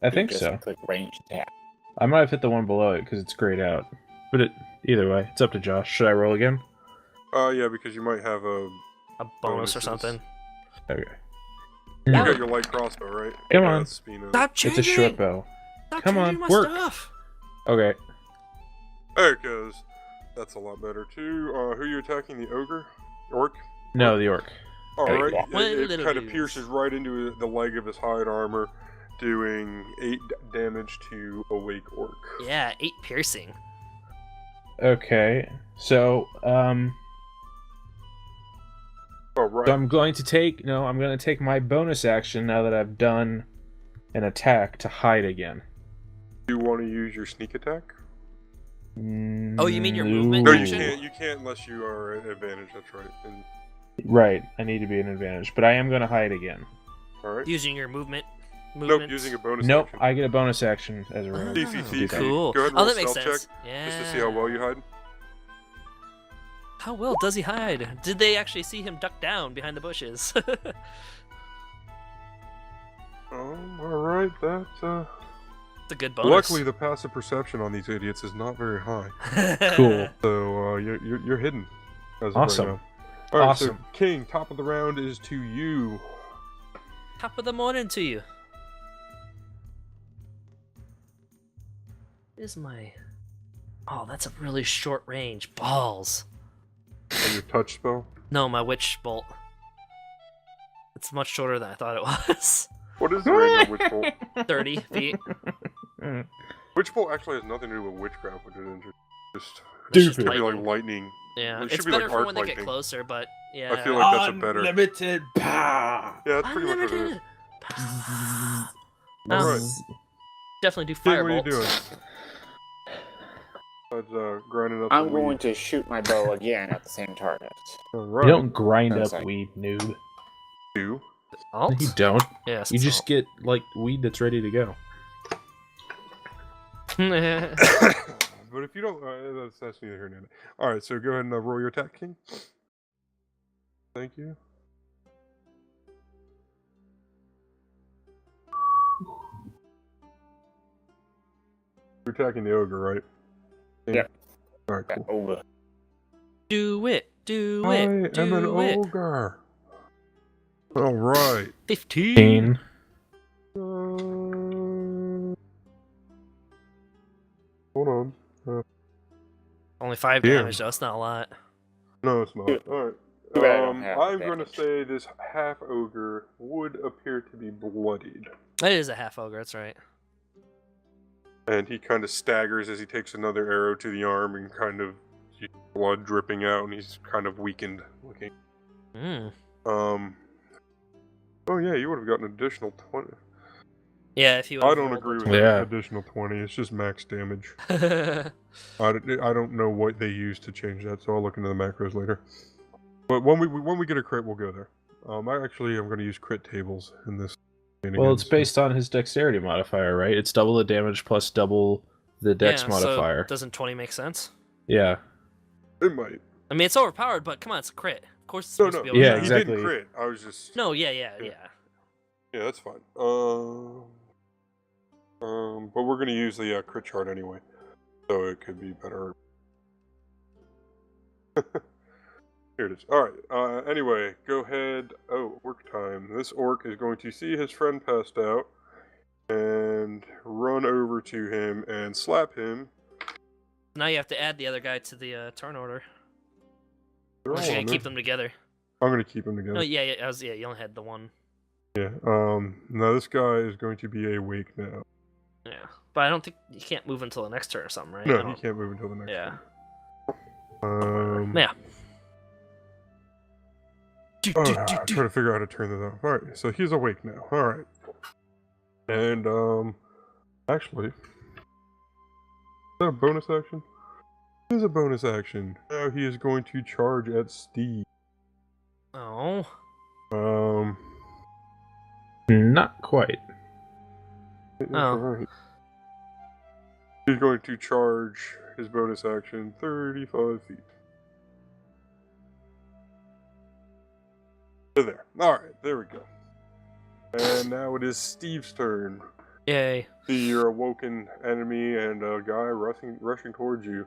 I You think just so. Click range attack. I might have hit the one below it because it's grayed out. But either way, it's up to Josh. Should I roll again? Yeah, because you might have a. A bonus or Bonuses. something. Okay. You Yeah. got your light crossbow, right? Come Yeah, on. it's Spina. Stop It's changing a short bow. Stop Come on, changing my work. stuff. Okay. There it goes. That's a lot better too. Who are you attacking? The ogre? Orc? No, the orc. Alright. One It little kind of dude. pierces right into the leg of his hide armor, doing 8 damage to awake orc. Yeah, 8 piercing. Okay. So, Oh, right. So I'm going to take my bonus action now that I've done an attack to hide again. Do you want to use your sneak attack? Oh, you mean your movement No, you action? can't. You can't unless you are at advantage. That's right. And, Right, I need to be an advantage, but I am going to hide again. all right. Using your movement. Nope. Using a bonus. Nope, action. I get a bonus action as a round. DCT. Cool. Go ahead and Oh, roll that a makes stealth sense. check Yeah. just to see how well you hide. How well does he hide? Did they actually see him duck down behind the bushes? All right. That's It's a good bonus. Luckily, the passive perception on these idiots is not very high, Cool. so you're hidden. As of Awesome. Right now. All right, so Awesome. King, top of the round is to you. Top of the morning to you. Is my... Oh, that's a really short range. Balls. On your touch spell. No, my witch bolt. It's much shorter than I thought it was. What is the range of witch bolt? 30 feet. Witch bolt actually has nothing to do with witchcraft, which is interesting. Just It's just it should be like lightning. lightning. Yeah, It should it's be like better for arc when they get lightning. closer, but yeah. I feel like that's a better. Unlimited power. Yeah, that's pretty much what it is. Unlimited. All Um, right, Definitely do King, fire what are you bolts. doing? Besides grinding up I'm some going weed. to shoot my bow again at the same target. All You right. don't grind That's up like- weed, noob. You. Alt? You don't. Yes. You it's just get like weed that's ready to go. alt. But if you don't, that's neither here nor there. All right, so go ahead and roll your attack, King. Thank you. You're attacking the ogre, right? Yeah. All right, cool. Over. Do it. Do I it. am an Do it. ogre. All right. 15. Hold on. Only 5 Damn. damage, though. That's not a lot. No, it's not. All right. Too bad I don't have I'm going to damage. say this half ogre would appear to be bloodied, It is a half ogre, that's right. and he kind of staggers as he takes another arrow to the arm, and kind of blood dripping out, and he's kind of weakened looking. Mm. Oh yeah, you would have gotten an additional 20. Yeah, if you I don't agree with Yeah. that additional 20. It's just max damage. with I don't know what they use to change that, so I'll look into the macros later. But when we get a crit, we'll go there. I'm going to use crit tables in this. Well, it's based on his dexterity modifier, right? It's double the damage plus double the dex modifier. So doesn't 20 make sense? Yeah. It might. I mean, it's overpowered, but come on, it's a crit. Of course it's No, supposed no. to be Yeah, overpowered. He exactly. didn't crit. I was just. No, yeah. Yeah, that's fine. But we're gonna use the crit chart anyway, so it could be better. Here it is. All right. Anyway, go ahead. Oh, orc time. This orc is going to see his friend passed out, and run over to him and slap him. Now you have to add the other guy to the turn order. They're Unless all you're on gonna keep there. them together. I'm gonna keep them together. No, yeah, you only had the one. Yeah. Now this guy is going to be awake now. Yeah, but I don't think you can't move until the next turn or something, right? I No, he don't- can't move until the next. Yeah. One. Yeah. I'm trying to figure out how to turn this off. Alright, so he's awake now. Alright. And, actually, is that a bonus action? It is a bonus action. Now he is going to charge at Steve. Oh. Not quite. It's Oh. alright. He's going to charge his bonus action 35 feet. So there. Alright, there we go. And now it is Steve's turn. Yay. See your awoken enemy and a guy rushing towards you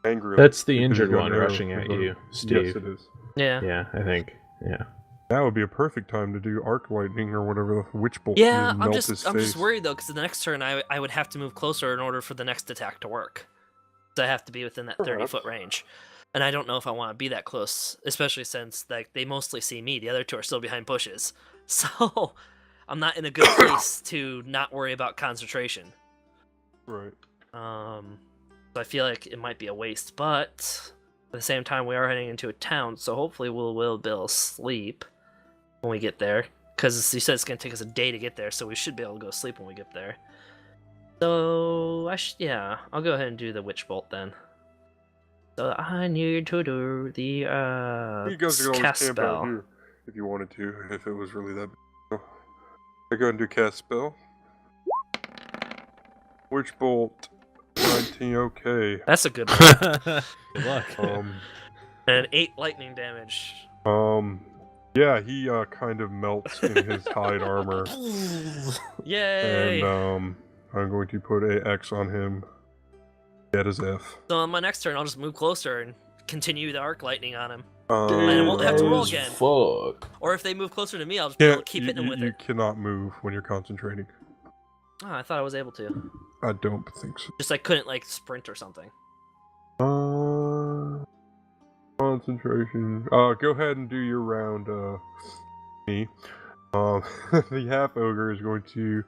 angrily. That's the because injured he's got one an arrow rushing in at his arm. you, Steve. Yes, it is. Yeah. Yeah, I think. Yeah. Now would be a perfect time to do arc lightning or whatever the witch bolt. Yeah, you I'm melt just his I'm just face. worried though, because the next turn I would have to move closer in order for the next attack to work. So I have to be within that 30-foot range, and I don't know if I want to be that close, especially since like they mostly see me. The other two are still behind bushes, so I'm not in a good place to not worry about concentration. Right. So I feel like it might be a waste, but at the same time we are heading into a town, so hopefully we'll be able to sleep when we get there. Because you said it's going to take us a day to get there, so we should be able to go sleep when we get there. So, yeah, I'll go ahead and do the Witch Bolt then. So I need to do the, You guys could always cast camp out spell. here if you wanted to, if it was really that big. So, I go ahead and do cast spell. Witch bolt 19, okay. That's a good one. Good luck. And 8 lightning damage. Yeah, he kind of melts in his hide armor, Yay! and I'm going to put a X on him. Get his F. So on my next turn, I'll just move closer and continue the arc lightning on him. Um, I won't have to roll As again. Fuck. Or if they move closer to me, I'll just be able to Can't, keep you, hitting them with you it. cannot move when you're concentrating. Oh, I thought I was able to. I don't think so. Just I couldn't like sprint or something. Concentration. Go ahead and do your round, me. The half ogre is going to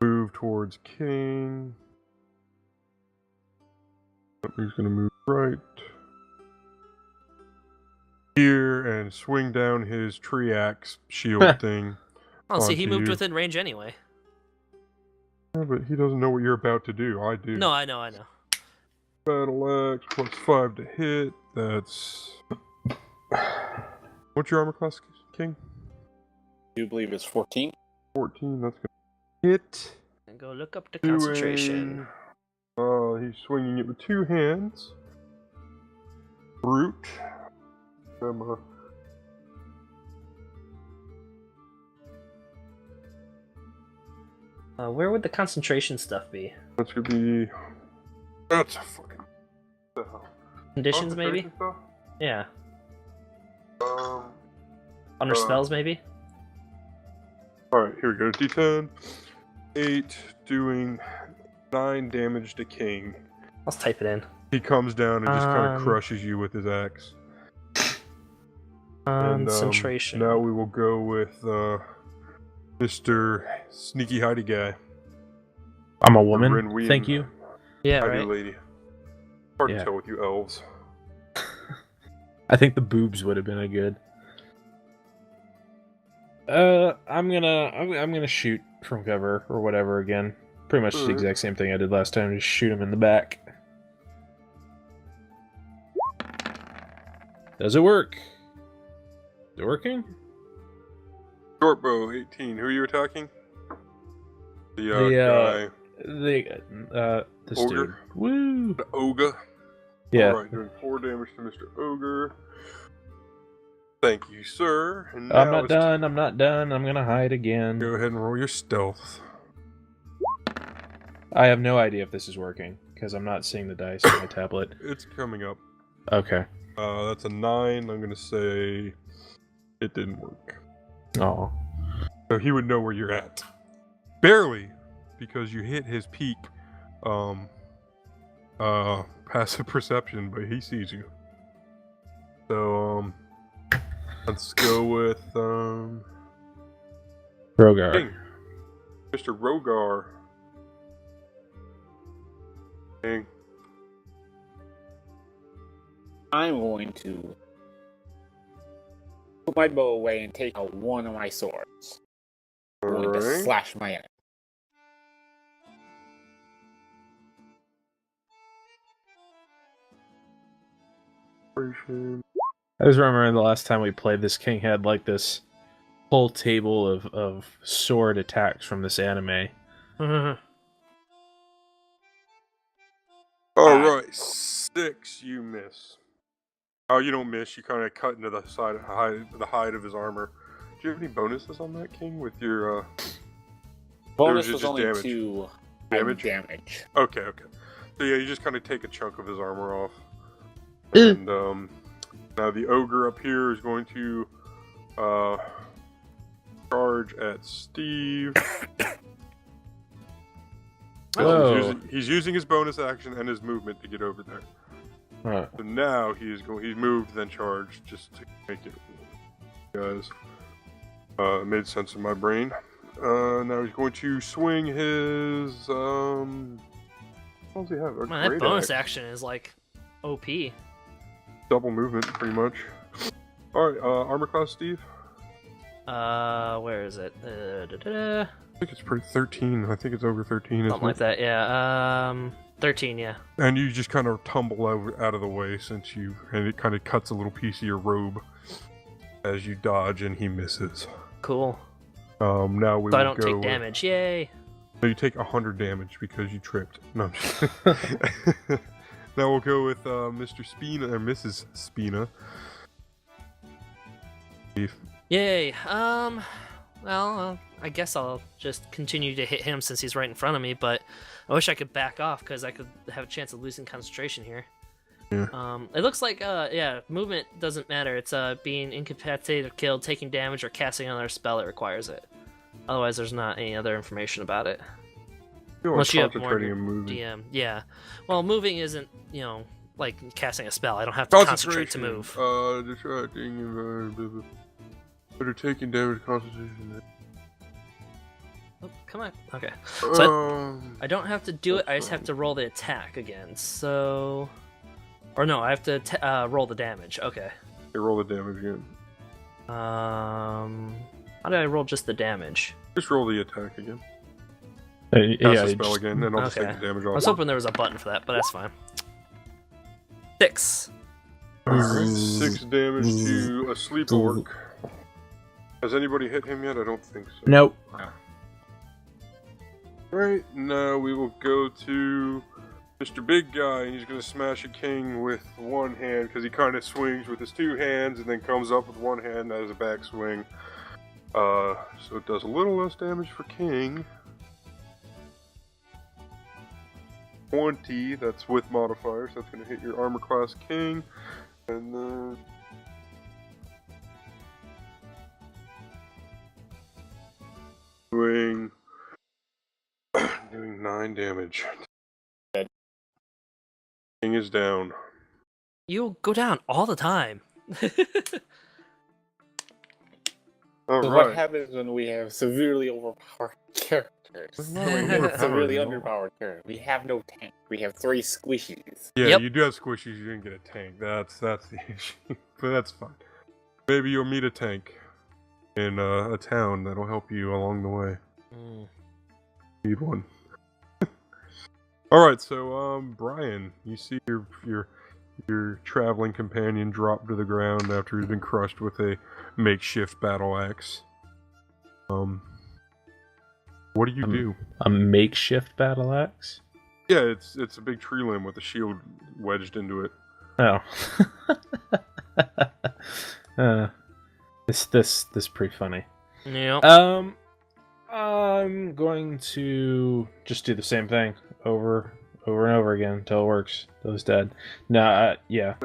Move towards King. He's gonna move right here and swing down his tree axe shield thing. Oh, see, he onto moved you. within range anyway. Yeah, but he doesn't know what you're about to do. I do. No, I know. Battle axe plus 5 to hit. That's. What's your armor class, King? I do believe it's 14. 14. That's gonna hit. And go look up the concentration. He's swinging it with 2 hands. Brute. Where would the concentration stuff be? That's gonna be. That's a fucking. What the hell? Conditions, maybe? Stuff? Yeah. Um. Under spells, maybe? Alright, here we go. D10. 8, doing 9 damage to King. Let's type it in. He comes down and just kind of crushes you with his axe. Concentration. Now we will go with Mr. Sneaky Heidi guy. I'm a woman. Rinwean. Thank you. Yeah, Heidi right. lady. Hard Yeah. to tell with you elves. I think the boobs would have been a good. I'm gonna shoot from cover or whatever again. Pretty much the Alright. exact same thing I did last time. Just shoot him in the back. Does it work? Is it working? Short bow, 18. Who are you attacking? The guy. This Ogre? dude. Woo! The ogre. Yeah. Alright, doing 4 damage to Mr. Ogre. Thank you, sir. And I'm now not done. I'm not done. I'm gonna hide again. Go ahead and roll your stealth. I have no idea if this is working because I'm not seeing the dice on my tablet. It's coming up. Okay. That's a 9. I'm gonna say it didn't work. Oh. So he would know where you're at. Barely, because you hit his peak passive perception, but he sees you. So let's go with Vorgar. King. Mr. Vorgar. King. I'm going to put my bow away and take out one of my swords. I'm going to Alright. slash my enemy. I just remember the last time we played, this king had like this whole table of sword attacks from this anime. Alright, 6 you miss. Oh, you don't miss. You kind of cut into the hide of his armor. Do you have any bonuses on that, King, with your Bonus just was only damage. 2 Damage? damage. Okay. So yeah, you just kind of take a chunk of his armor off. And now the ogre up here is going to charge at Steve. Oh. He's using his bonus action and his movement to get over there. Huh. So now he's moved then charged just to make it, guys. It made sense in my brain. Now he's going to swing his what does he have? A Man, that great bonus axe. action is like OP. Double movement, pretty much. Alright, armor class, Steve? Where is it? I think it's pretty 13. I think it's over 13, Something like that, yeah. 13, yeah. And you just kind of tumble out of the way and it kind of cuts a little piece of your robe as you dodge and he misses. Cool. Now we So will I don't go take with- damage, yay! No, you take 100 damage because you tripped. No, I'm just Now we'll go with Mr. Spina, or Mrs. Spina. Yay! Well, I guess I'll just continue to hit him since he's right in front of me, but I wish I could back off because I could have a chance of losing concentration here. Yeah. It looks like, movement doesn't matter. It's being incapacitated or killed, taking damage, or casting another spell that requires it. Otherwise, there's not any other information about it. Unless you have more concentrating and moving. DM. Yeah. Well, moving isn't, like casting a spell. I don't have to concentrate to move. Distracting, undertaking damage, concentration. Oh, come on. Okay. So I I don't have to do it. I just have to roll the attack again. So, or no, I have to roll the damage. Okay. roll the damage again. How did I roll just the damage? Just roll the attack again. Yeah, Cast the you spell just- again, and I'll just Okay. take the damage I off. was hoping there was a button for that, but that's fine. 6. Alright, 6 damage to a sleep orc. Has anybody hit him yet? I don't think so. Nope. Right, now we will go to Mr. Big Guy. He's going to smash a king with one hand because he kind of swings with his two hands and then comes up with one hand as a backswing. So it does a little less damage for king. 20, that's with modifiers. That's going to hit your armor class king. And then doing 9 damage. King is down. You go down all the time. All So right. what happens when we have severely overpowered characters? Not When we have overpowered, severely no. underpowered characters. We have no tank. We have 3 squishies. Yeah, Yep. you do have squishies. You didn't get a tank. That's the issue. But that's fine. Maybe you'll meet a tank in a town that'll help you along the way. Need one. All right, so Brian, you see your traveling companion drop to the ground after he's been crushed with a makeshift battle axe. What do you do? A makeshift battle axe? Yeah, it's a big tree limb with a shield wedged into it. Oh. This pretty funny. Yep. I'm going to just do the same thing over and over again until it works. Till he's dead. Nah, yeah.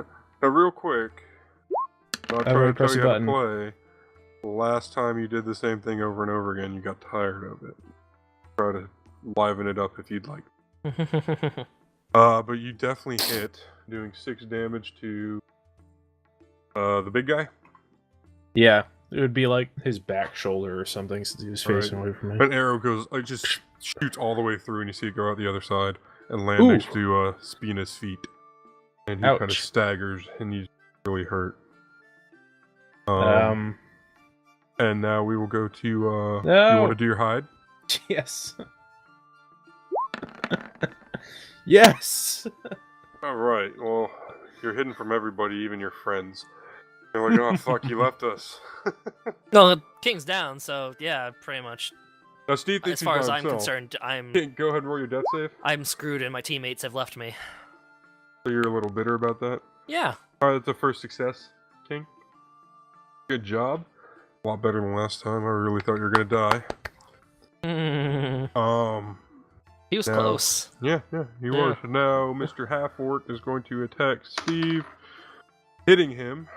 Now, real quick, I'll try Everyone to press tell a you how button. to play. Last time you did the same thing over and over again, you got tired of it. Try to liven it up if you'd like. But you definitely hit, doing 6 damage to the big guy. Yeah, it would be like his back shoulder or something since he was facing away from me. An arrow goes, like, just shoots all the way through, and you see it go out the other side and land Ooh. next to Spina's feet. And he kind of Ouch. staggers, and he's really hurt. Um, And now we will go to. You No. want to do your hide? yes. Yes. All right. Well, you're hidden from everybody, even your friends. You're like, oh fuck, you left us. No, the king's down, so yeah, pretty much. Now Steve thinks As far he's as by I'm himself. concerned, Go ahead and roll your death save. I'm screwed, and my teammates have left me. So you're a little bitter about that. Yeah. All right, that's a first success, King. Good job. A lot better than last time. I really thought you were gonna die. He was Now- close. Yeah, he Yeah. was. Now, Mr. Half-Orc is going to attack Steve, hitting him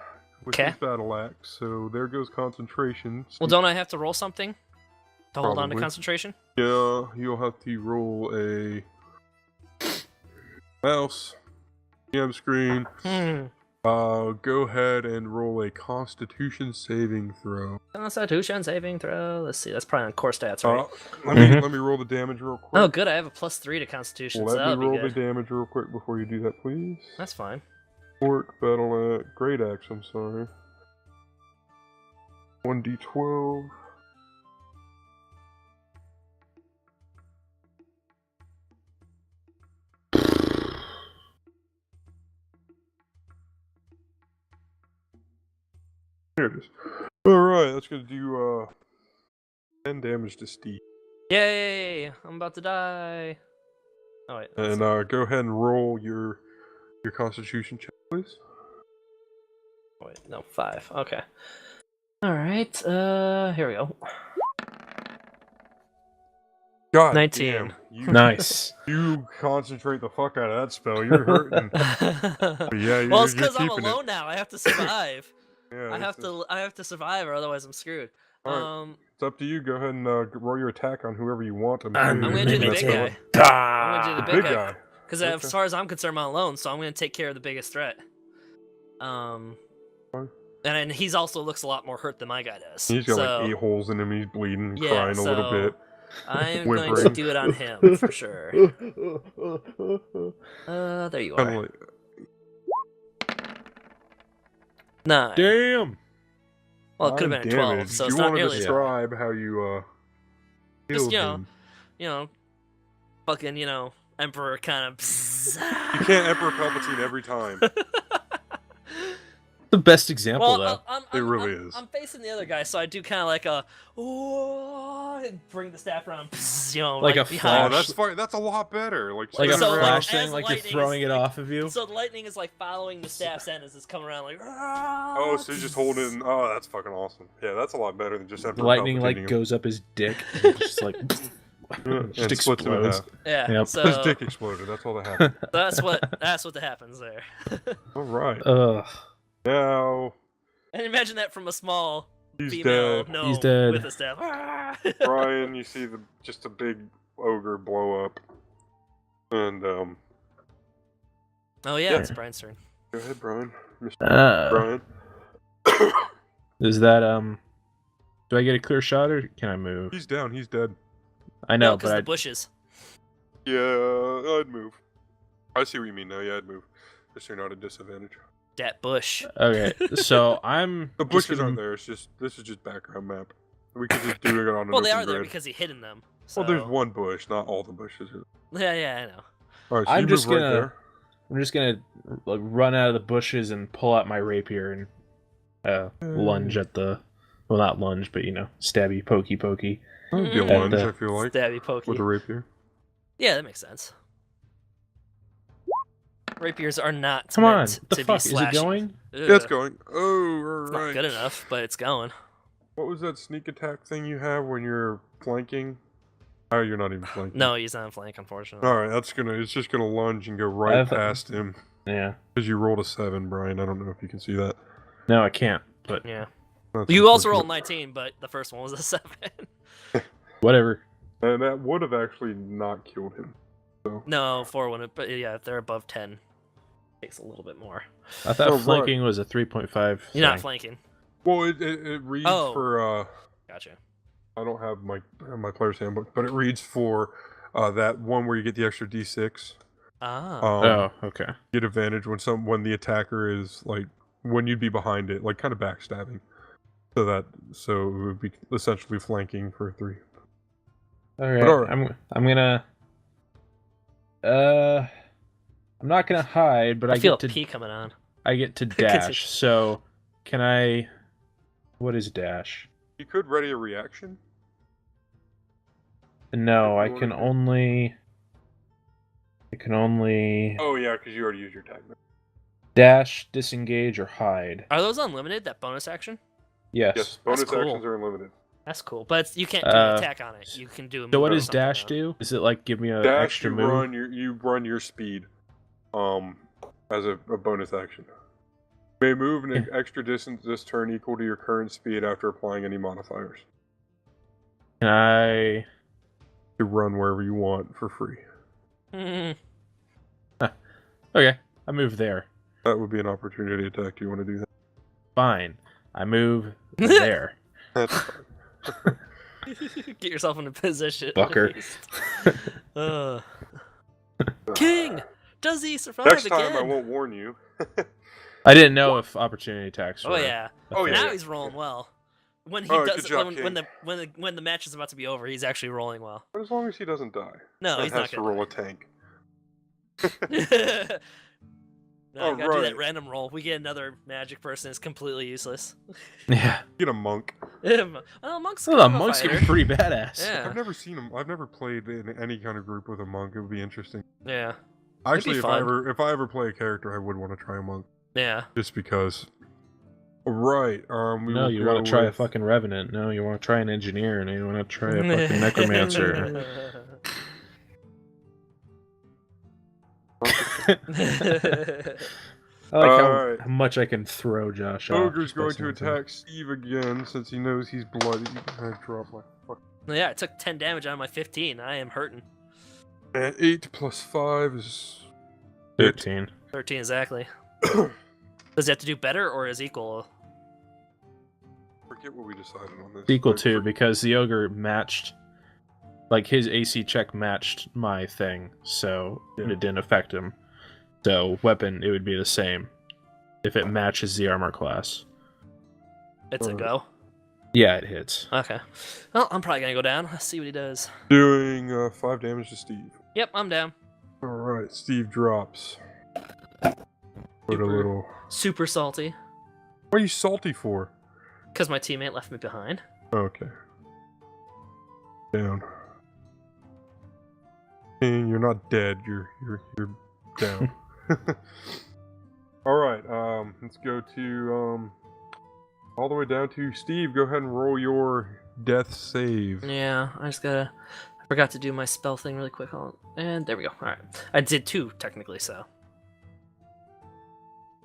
with Okay. his battle axe. So there goes concentration. Well, don't I have to roll something to hold on to Probably. concentration? Yeah, you'll have to roll a mouse, GM screen. Go ahead and roll a Constitution saving throw. Constitution saving throw. Let's see. That's probably on core stats, right? Let me roll the damage real quick. Oh, good. I have a +3 to Constitution, so Let that'll me roll be the good. damage real quick before you do that, please. That's fine. Orc battle axe, great axe. I'm sorry. 1d12. Here it is. Alright, that's gonna do 10 damage to Steve. Yay! I'm about to die. Oh wait. that's- And go ahead and roll your constitution check, please. oh, wait, no, 5. Okay. All right. Here we go. God 19. damn, you, Nice. you concentrate the fuck out of that spell. You're hurting. But yeah, well, it's you're because I'm keeping alone now. I have to survive. Yeah, I have to survive, or otherwise I'm screwed. Alright. It's up to you. Go ahead and roll your attack on whoever you want. I'm gonna do the Let's big go. guy. Ah! I'm gonna do The the big big guy. Because Okay. as far as I'm concerned, I'm alone, so I'm gonna take care of the biggest threat. Fine. And then he's also looks a lot more hurt than my guy does. He's got so, like 8 holes in him. He's bleeding, Yeah, crying a little so- bit. I'm going to Whimpering. do it on him for sure. There you Kind are. of like, 9. Damn. Well, it could have nine been a 12, damage. so Do it's you not want to nearly as high. describe how you Just, healed him? Fucking, Emperor kind of. You can't Emperor Palpatine every time. The best example, Well, though. It really is. I'm facing the other guy, so I do kind of like a, and bring the staff around, Like a Oh, behind. flash. that's fine. That's a lot better. Like Like a So, flash as thing, like you're lightning throwing is, it like- off of you. So the lightning is like following the staff's end as it's coming around, like. Oh, so you just hold it. Oh, that's fucking awesome. Yeah, that's a lot better than just The Emperor lightning Palpatining like him. goes up his dick, and just like and just splits him in explodes. half. Yeah. Yep. So His dick exploded. That's all that happened. that's what happens there. All right. Ugh. Now And imagine that from a small he's female dead. gnome He's dead. with a staff. Brian, you see just a big ogre blow up, and Oh yeah, Yeah. it's Brian's turn. go ahead, Brian. Mr. Brian. Is that Do I get a clear shot or can I move? He's down. He's dead. I know, because but the bushes. Yeah, I'd move. I see what you mean now. Yeah, I'd move. Just so you're not at disadvantage. That bush. okay. So I'm The just bushes gonna- aren't there. It's just this is just background map. We could just do it on an Well, they open are there grid. because he hidden them. So... Well, there's one bush, not all the bushes. Yeah, I know. All right, so I'm you just move right gonna- there. I'm just gonna like run out of the bushes and pull out my rapier and lunge at the not lunge, but stabby pokey. That'd be a Mm. lunge, And, I feel like, Stabby pokey. with a rapier. Yeah, that makes sense. Rapiers are not Come on, meant the to fuck be is it slashing. going? Ugh. Yeah, it's going. Oh, It's right. not good enough, but it's going. What was that sneak attack thing you have when you're flanking? Oh, you're not even flanking. No, he's on flank, unfortunately. All right, it's just gonna lunge and go right I've- past him Yeah. because you rolled a 7, Brian. I don't know if you can see that. No, I can't. But Yeah. That's You also unfortunate. rolled 19, but the first one was a 7. whatever. And that would have actually not killed him. No, 4 wouldn't. But yeah, if they're above 10, takes a little bit more. I thought Oh, right. flanking was a 3.5. You're not thing. flanking. Well, it reads Oh. for Gotcha. I don't have my player's handbook, but it reads for that one where you get the extra D6. Ah. Oh, okay. Get advantage when the attacker is like when you'd be behind it, like kind of backstabbing. So it would be essentially flanking for 3. All right. all right. I'm gonna. I'm not gonna hide, but I feel get a to pee coming on. I get to dash. So can I? What is dash? You could ready a reaction. No, I If you can wanna- only. I can only Oh yeah, because you already used your tag. dash, disengage, or hide. Are those unlimited, that bonus action? Yes. Yes, bonus cool. actions are unlimited. That's cool. But you can't do an Uh, attack on it. You can do a move So what or does something dash on it. do? Is it like give me an Dash, extra you move? run your speed, as a bonus action. You may move an extra distance this turn equal to your current speed after applying any modifiers. Can I? You run wherever you want for free. Hmm. Okay, I move there. That would be an opportunity attack. Do you want to do that? Fine. I move there. That's fine. Get yourself in a position. Fucker. uh. King! Does he survive Next again? time I won't warn you. I didn't know if opportunity attacks. Oh were yeah. a Oh, thing. yeah. Now he's rolling well. When he Alright, does good job, when the match is about to be over, he's actually rolling well. But as long as he doesn't die. No, and he's has not to gonna. roll a tank. No, you gotta do that Alright. random roll. We get another magic person. It's completely useless. Yeah. Get a monk. Well, monks. Well, kind the of a monks can be fighter. pretty badass. Yeah. I've never seen him. I've never played in any kind of group with a monk. It would be interesting. Yeah. Actually, if fun. I ever play a character, I would want to try a monk Yeah. just because. Right. We No, will you go want to try a with- fucking revenant. No, you want to try an engineer. No, you want to try a fucking necromancer. I like Alright. how much I can throw Josh off. Ogre's just by going to saying something. attack Steve again since he knows he's bloody. I dropped my fuck. Yeah, I took 10 damage out of my 15. I am hurting. And 8 plus 5 is 13. 13 exactly. Does he have to do better or is equal? Forget what we decided on this. It's equal I to forget- because the ogre matched like his AC check matched my thing, so Yeah. it didn't affect him. So weapon, it would be the same if it matches the armor class. It's a go. Yeah, it hits. Okay. Well, I'm probably gonna go down. Let's see what he does. Doing 5 damage to Steve. Yep, I'm down. Alright, Steve drops. Put a little... Super salty. What are you salty for? Because my teammate left me behind. Okay. Down. And you're not dead, you're down. Alright, let's go to all the way down to Steve. Go ahead and roll your death save. Yeah, I forgot to do my spell thing really quick. Hold on. And there we go. Alright. I did 2, technically, so.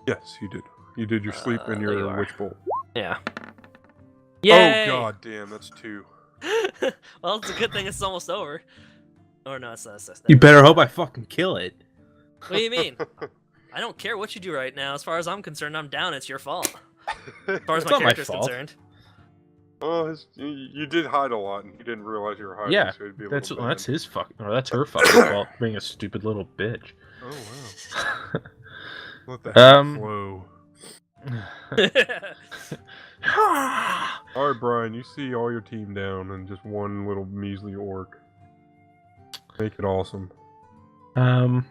Yes, you did. You did your sleep and there you your are. witch bolt. Yeah. Yay! Oh god damn, that's 2. Well, it's a good thing it's almost over. Or no, it's not. You better hope I fucking kill it. What do you mean? I don't care what you do right now. As far as I'm concerned, I'm down. It's your fault. As far as It's my not my character's fault. concerned. Oh, you did hide a lot, and you didn't realize you were hiding. Yeah, so it'd be a that's little that's bad. his fucking, or that's her fucking fault, being a stupid little bitch. Oh wow. Let the hate flow. Alright, Brian, you see all your team down and just one little measly orc. Make it awesome. I'm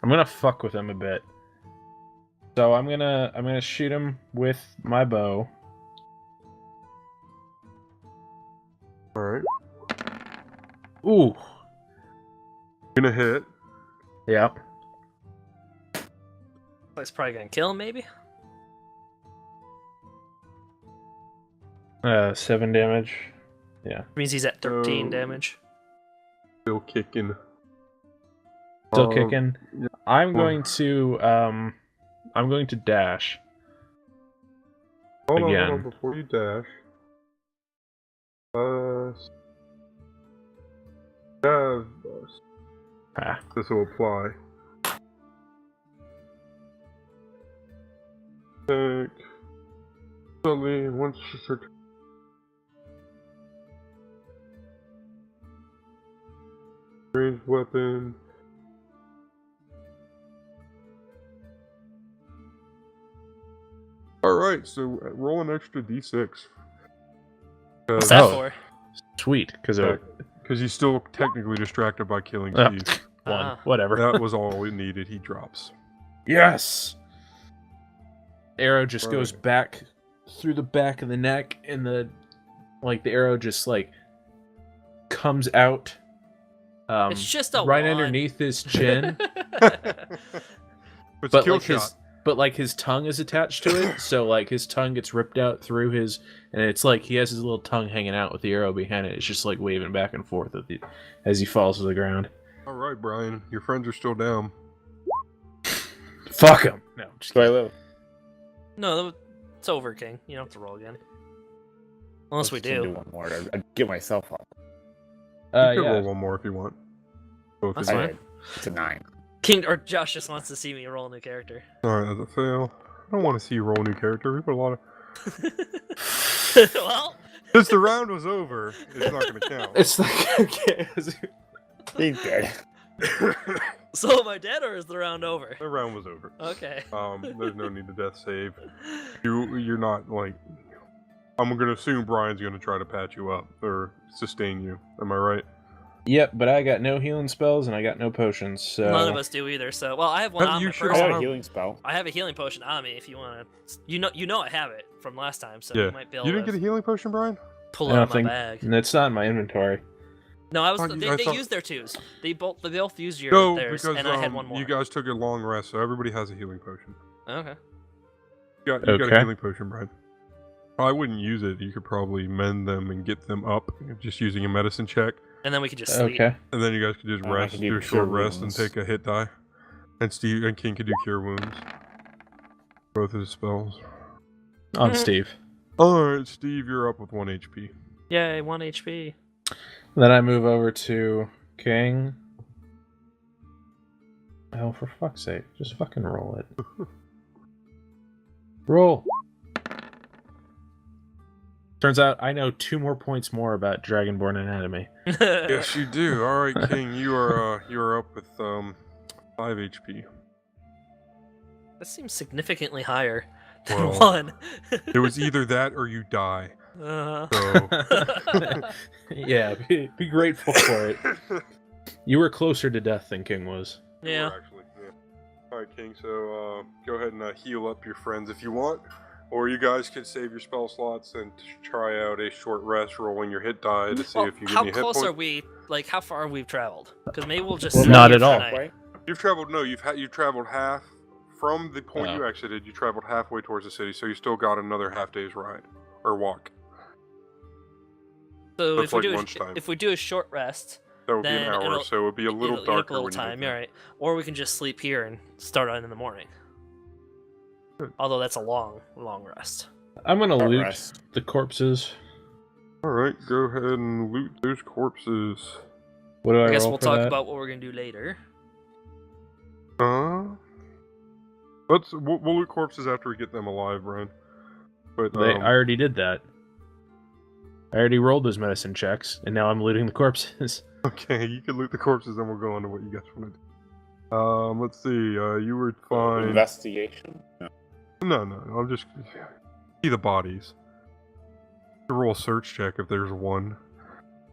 gonna fuck with him a bit. So I'm gonna shoot him with my bow. Alright. Ooh. Gonna hit. Yep. That's probably gonna kill him, maybe? 7 damage. Yeah. Means he's at 13 Oh. damage. Still kicking. Still kicking. yeah. I'm going to dash. Hold on, Again. before you dash. Ah. This will apply. Attack. Suddenly, once you start. Ranged weapon. Alright, so roll an extra d6. What's that Oh. for? Sweet, because Because he's still technically distracted by killing Oh. Steve. one, Ah. whatever. That was all we needed. He drops. Yes. Arrow just goes Alright. back through the back of the neck, and the arrow just comes out. It's just a right wand. underneath his chin, It's but kill like shot. his tongue is attached to it, so his tongue gets ripped out through his, and it's he has his little tongue hanging out with the arrow behind it. It's just waving back and forth as he falls to the ground. Alright, Brian. Your friends are still down. Fuck him. No, just Do I kidding. live? No, it's over, King. You don't have to roll again. Unless we Let's just do. one more. I'd get myself up. You can Yeah. roll one more if you want. Both That's of fine. you. I did. It's a 9. King or Josh just wants to see me roll a new character. Alright, that's a fail. I don't want to see you roll a new character. We put a lot of. Well, Since the round was over, it's not going to count. It's okay. He's dead. so am I dead or is the round over? The round was over. Okay. There's no need to death save. You're not I'm gonna assume Brian's gonna try to patch you up or sustain you. Am I right? Yep, but I got no healing spells and I got no potions. So None of us do either. So, well, I have one Have on you my sure- I person. have a healing spell. I have a healing potion on me. If you want to, you know, I have it from last time, so Yeah. you might be able You didn't to get a healing potion, Brian? pull I it don't out of my think bag. it's not in my inventory. No, I thought was. you- I They thought- used their twos. They both used No, theirs, because and I had one more. you guys took a long rest, so everybody has a healing potion. Okay. You got a Okay. healing potion, Brian. I wouldn't use it. You could probably mend them and get them up just using a medicine check. And then we could just sleep. Okay. And then you guys could just I rest, can do do a short cure rest, and wounds. take a hit die. And Steve and King could do cure wounds. Both of his spells. On Steve. Alright, Steve, you're up with 1 HP. Yay, 1 HP. Then I move over to King. Oh, for fuck's sake. Just fucking roll it. Roll. Turns out I know 2 more points more about Dragonborn anatomy. Yes, you do. All right, King, you are up with 5 HP. That seems significantly higher than Well, 1. It was either that or you die. Uh, So Yeah, be grateful for it. You were closer to death than King was. You yeah. were actually, yeah. All right, King. So go ahead and heal up your friends if you want, or you guys could save your spell slots and try out a short rest, rolling your hit die to see Well, if you get how any hit close points. are we? Like, how far we've traveled? Because maybe we'll just Well, sit Not here at for all. the night. Right? You've traveled. No, you've traveled half from the point Oh. you exited. You traveled halfway towards the city, so you still got another half day's ride or walk. So That's if we like do lunchtime. if we do a short rest, That would be then an hour, it'll- so it would be a little it'll eat up darker a little when you get time. there. Yeah, right. Or we can just sleep here and start on in the morning. Good. Although that's a long rest. I'm gonna Short loot rest. the corpses. All right, go ahead and loot those corpses. What do I I guess roll we'll for talk that? about what we're gonna do later. We'll loot corpses after we get them alive, Brian. But I already did that. I already rolled those medicine checks, and now I'm looting the corpses. okay, you can loot the corpses, and we'll go on to what you guys want to do. Let's see. You were fine. Investigation? No. No, I'm just see the bodies. To roll a search check if there's one,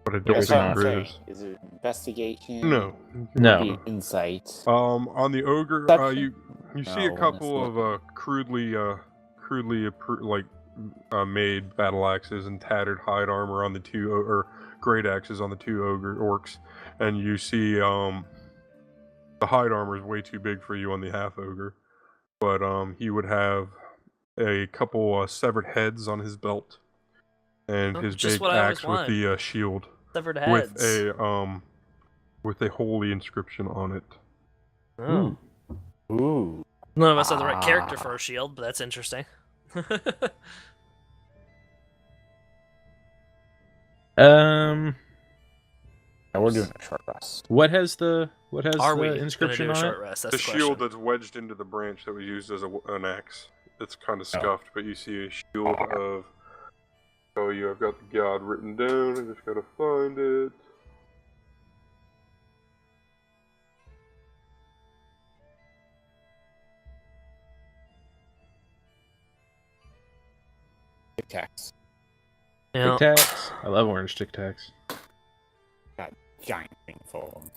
but I don't Yes, think not. there is. Is it investigation? No. No. Maybe insight. On the ogre, Perception? you see a No, couple that's of crudely made battle axes and tattered hide armor on the two or great axes on the two orcs, and you see the hide armor is way too big for you on the half ogre, but he would have a couple severed heads on his belt and Oh, his just big what I always axe with want. the shield Severed heads. with a holy inscription on it. Oh. Ooh. None of us have the right character for a shield, but that's interesting. Um, Now we're doing a short rest. what has the Are we inscription gonna do a on short it? rest? That's The the shield question. that's wedged into the branch that was used as an axe. It's kind of scuffed, but you see a shield of. Oh, you have got the god written down. I just gotta find it. Tic Tacs. Yeah. Tic Tacs. I love orange Tic Tacs. Got giant thing full of them.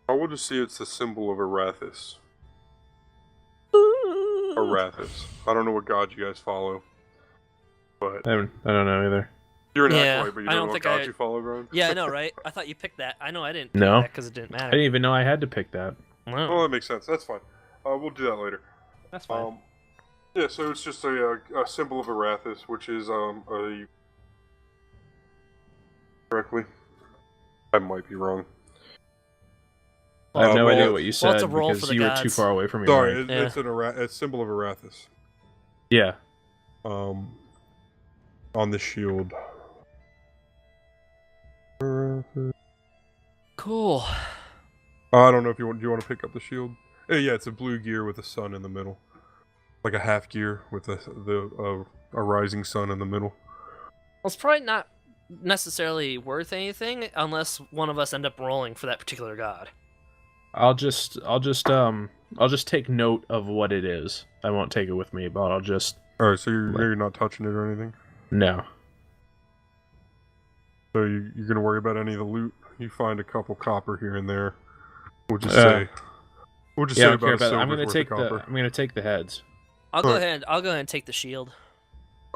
I will just see it's the symbol of Arathis. Arathis. I don't know what god you guys follow, but I don't know either. you're an Yeah, acolyte, but you I don't don't know what think god I- you follow, Brian. Yeah, I know, right? I thought you picked that. I know I didn't pick No. that because it didn't I matter. didn't even know I had to pick that. Wow. Oh, that makes sense. That's fine. We'll do that later. That's fine. Yeah, so it's just a symbol of Arathis, which is a correctly. I might be wrong. I have no well, idea what you well, it's said a roll for because the you were too gods. far away from your Sorry, mic. it's a symbol of Arathis. Yeah. On the shield. Cool. I don't know if do you want to pick up the shield? Yeah, it's a blue gear with a sun in the middle, like a half gear with a rising sun in the middle. Well, it's probably not necessarily worth anything unless one of us end up rolling for that particular god. I'll just take note of what it is. I won't take it with me, but I'll just All right, so you're not touching it or anything. no. So you're gonna worry about any of the loot? You find a couple copper here and there. We'll just Yeah, say I about don't a care about it. silver's worth of copper. I'm gonna take the heads. I'll go Alright. ahead. I'll go ahead and take the shield.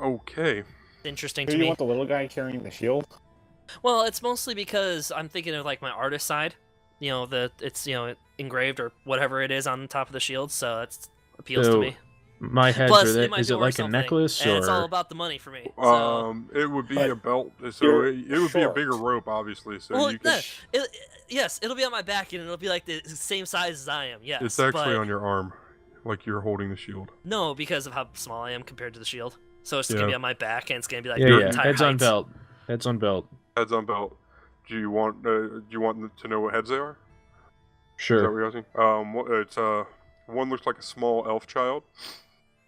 Okay. It's interesting Do to you me. want the little guy carrying the shield? Well, it's mostly because I'm thinking of like my artist side. You know, it's engraved or whatever it is on the top of the shield, so it appeals to So, me. My heads Plus, are it might is be it worth like a something, necklace and it's all or about the money for me. So. It would be But a belt, so you're it would be a short. bigger rope, obviously. So Well, you can. yes, it'll be on my back and it'll be like the same size as I am. Yes, It's actually but on your arm, like you're holding the shield. no, because of how small I am compared to the shield. So it's Yeah. gonna be on my back and it's gonna be like yeah, the yeah. entire Heads on height. belt. Heads on belt. Heads on belt. Do you want to know what heads they are? Is that what Sure. you're asking? It's one looks like a small elf child,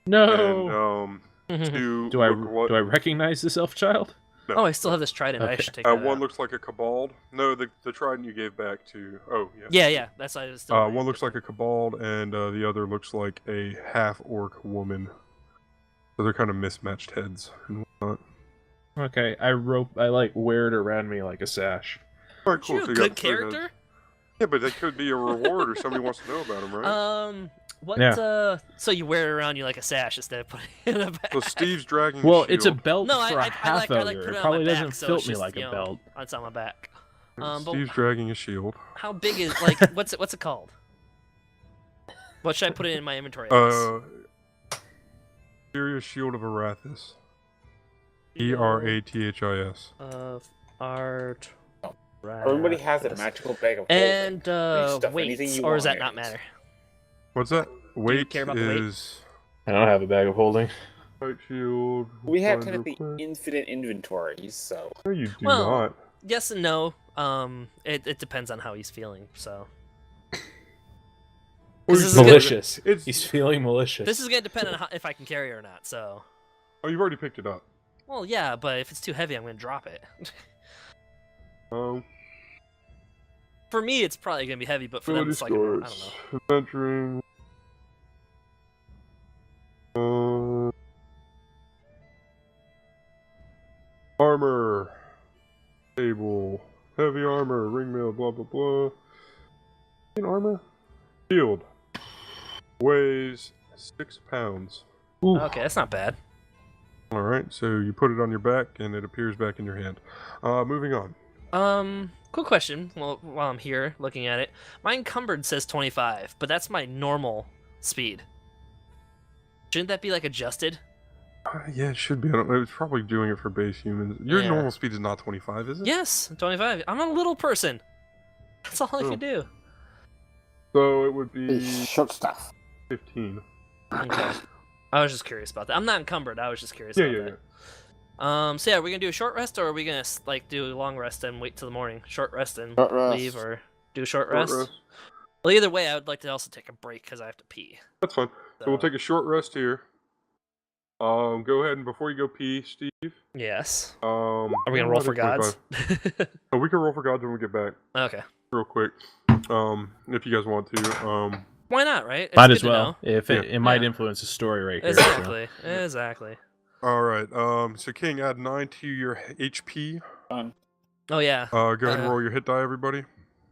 No. and two Do I look do I recognize this elf child? No. Oh, I still have this trident. I Okay. should take that One out. looks like a Cabald. No, the trident you gave back to. Oh, yeah. Yeah, that's why I was still. One looks like a Cabald, and the other looks like a half-orc woman. So they're kind of mismatched heads and whatnot. Okay, I like wear it around me like a sash. All right, You cool. a So you good got three heads. character. Yeah, but that could be a reward, or somebody wants to know about him, right? What? Yeah. So you wear it around you like a sash instead of putting it in a bag. So Steve's dragging. Well, a shield. it's a belt No, for I a half like ogre. put It it on probably my doesn't back, so fit it's me just, like a belt. It's on my back. But Steve's dragging a shield. how big is like what's it called? What should I put it in my inventory? As? Serious Shield of Arathis. Erathis. Of art. Everybody has a magical bag of holding. And stuff weight, anything you or does want that in not it. matter? What's that? Weight care about the weight? is I don't have a bag of holding. White shield. We have find technically real quick. infinite inventories, so No, you do Well, not. Yes and no. It depends on how he's feeling. So this is Malicious. It's. He's feeling malicious. this is gonna depend on if I can carry or not. So Oh, you've already picked it up. well, yeah, but if it's too heavy, I'm gonna drop it. For me, it's probably gonna be heavy, but for them, ability it's like I don't know. scores. Adventuring. Armor. Table. Heavy armor. Ringmail. Blah blah blah. Armor. Shield. Weighs 6 pounds. Okay, that's not bad. All right, so you put it on your back, and it appears back in your hand. Moving on. Cool question. Well, while I'm here looking at it, my encumbered says 25, but that's my normal speed. Shouldn't that be like adjusted? Yeah, it should be. I don't know. It's probably doing it for base humans. Your Yeah. normal speed is not 25, is it? Yes, 25. I'm a little person. That's all I Oh. can do. So it would be short stuff. 15. Okay. I was just curious about that. I'm not encumbered. I was just curious Yeah, about yeah, that. yeah. So yeah, are we gonna do a short rest, or are we gonna like do a long rest and wait till the morning? Short rest and Short rest. leave, or do a short Short rest? rest. Well, either way, I would like to also take a break because I have to pee. That's fine. So we'll take a short rest here. Go ahead and before you go pee, Steve. Yes. Are Are we gonna roll for gods? Oh, we can roll for gods when we get back, Okay. real quick. If you guys want to. Why not? Right? It's Might good as to well. know. If it, Yeah. it might Yeah. influence the story right here. so- Exactly. Exactly. All right. So King, add 9 to your HP. Fun. Oh yeah. Go ahead and roll your hit die, everybody.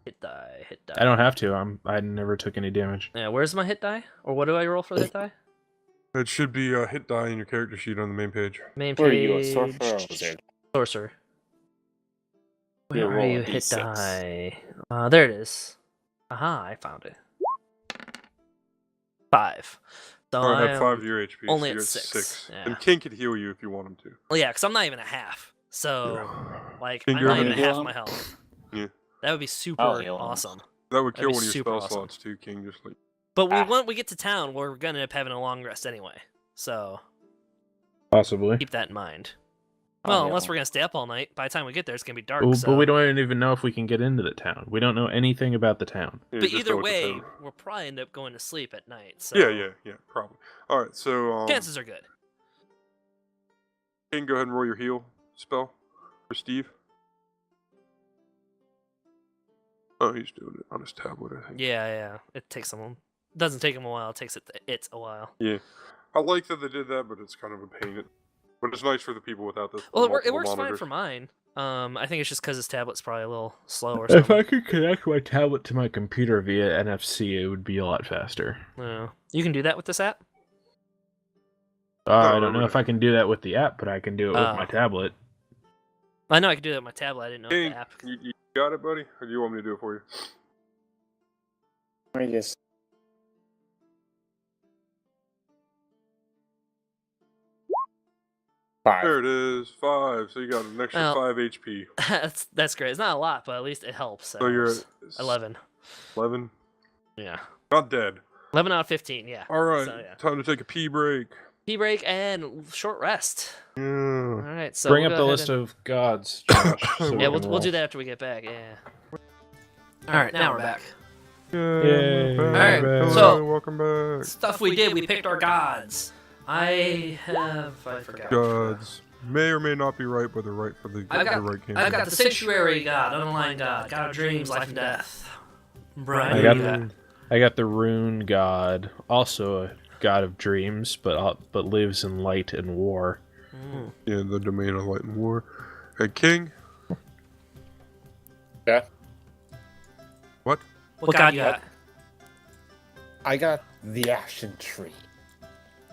Hit die. Hit die. I don't have to. I never took any damage. Yeah. Where's my hit die? Or what do I roll for the hit die? It should be a hit die in your character sheet on the main page. Main Where are page. you, a sorcerer or wizard? Sorcerer. Where You are roll a you? Hit D6. die. There it is. Aha! I found it. 5. So All right, I add am 5 to your HP. only so at you're 6. Yeah. And King could heal you if you want him to. Well, yeah, because I'm not even at half. So, Yeah. like, Think I'm you're not gonna even at half heal my him? health. Yeah. That would be super I'll heal him. awesome. That would That'd kill be one of your super spell awesome. slots too, King. Just like But when we get to town, we're gonna end up having a long rest anyway. So Possibly. keep that in mind. I'll Well, heal unless him. we're gonna stay up all night. By the time we get there, it's gonna be dark. But so. we don't even know if we can get into the town. We don't know anything about the town. yeah, But just either go with the way, town. we'll probably end up going to sleep at night. So Yeah, probably. All right, so chances are good. King, go ahead and roll your heal spell for Steve. Oh, he's doing it on his tablet, I think. Yeah. It takes him. Doesn't take him a while. It takes it a while. Yeah. I like that they did that, but it's kind of a pain. But it's nice for the people without this. Well, it multiple works fine monitors. for mine. I think it's just because his tablet's probably a little slow or If something. I could connect my tablet to my computer via NFC, it would be a lot faster. Yeah. You can do that with this app. I No, don't know if I can do that with the app, but I can do it with Oh. my tablet. I know I can do that with my tablet. I didn't know King, the app. you got it, buddy? Or do you want me to do it for you? Let me just. There 5. it is, 5. So you got an extra Well, 5 HP. that's great. It's not a lot, but at least it helps. So you're at 11. 11. Yeah. Not dead. 11 out of 15. Yeah. All right, So, yeah. time to take a pee break. Tea break and short rest. All Yeah. right. So Bring we'll up go the ahead list and- of gods, Josh. so Yeah, we we'll can do roll. that after we get back. Yeah. All right. Now we're back. Yay. We're back. Alright, Hello, so- welcome back. Stuff we did. We picked our gods. I forgot. Gods may or may not be right, but they're right for the right campaign. I've got the sanctuary god, unaligned god of dreams, life and death. Brian, I what got do you got? I got the rune god, also a god of dreams, but lives in light and war. Yeah, the domain of light and war. Hey, King. Yeah. What? What god you got? I got the Ashen Tree.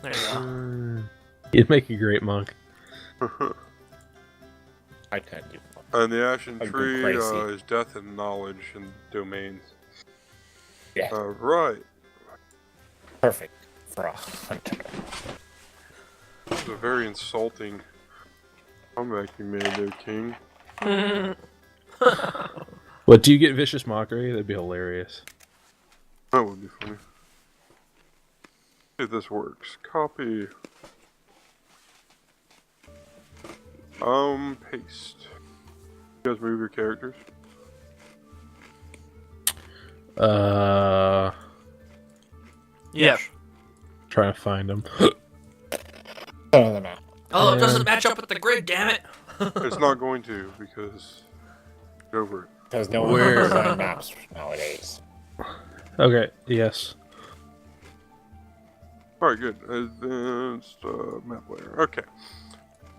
There you go. You'd make a great monk. I can't do one. And the Ashen I'd go Tree crazy. is death and knowledge and domains. Yeah. Right. Perfect for a hunter. This is a very insulting comeback you made there, King. What, do you get vicious mockery? That'd be hilarious. That would be funny. See if this works. Copy. Paste. You guys move your characters? Yeah. Trying to find them. Oh, no. Oh, it doesn't match up with the grid, damn it. It's not going to, because... Get over it. Because no one design maps nowadays. Okay, yes. Alright, good. Advanced map layer. Okay.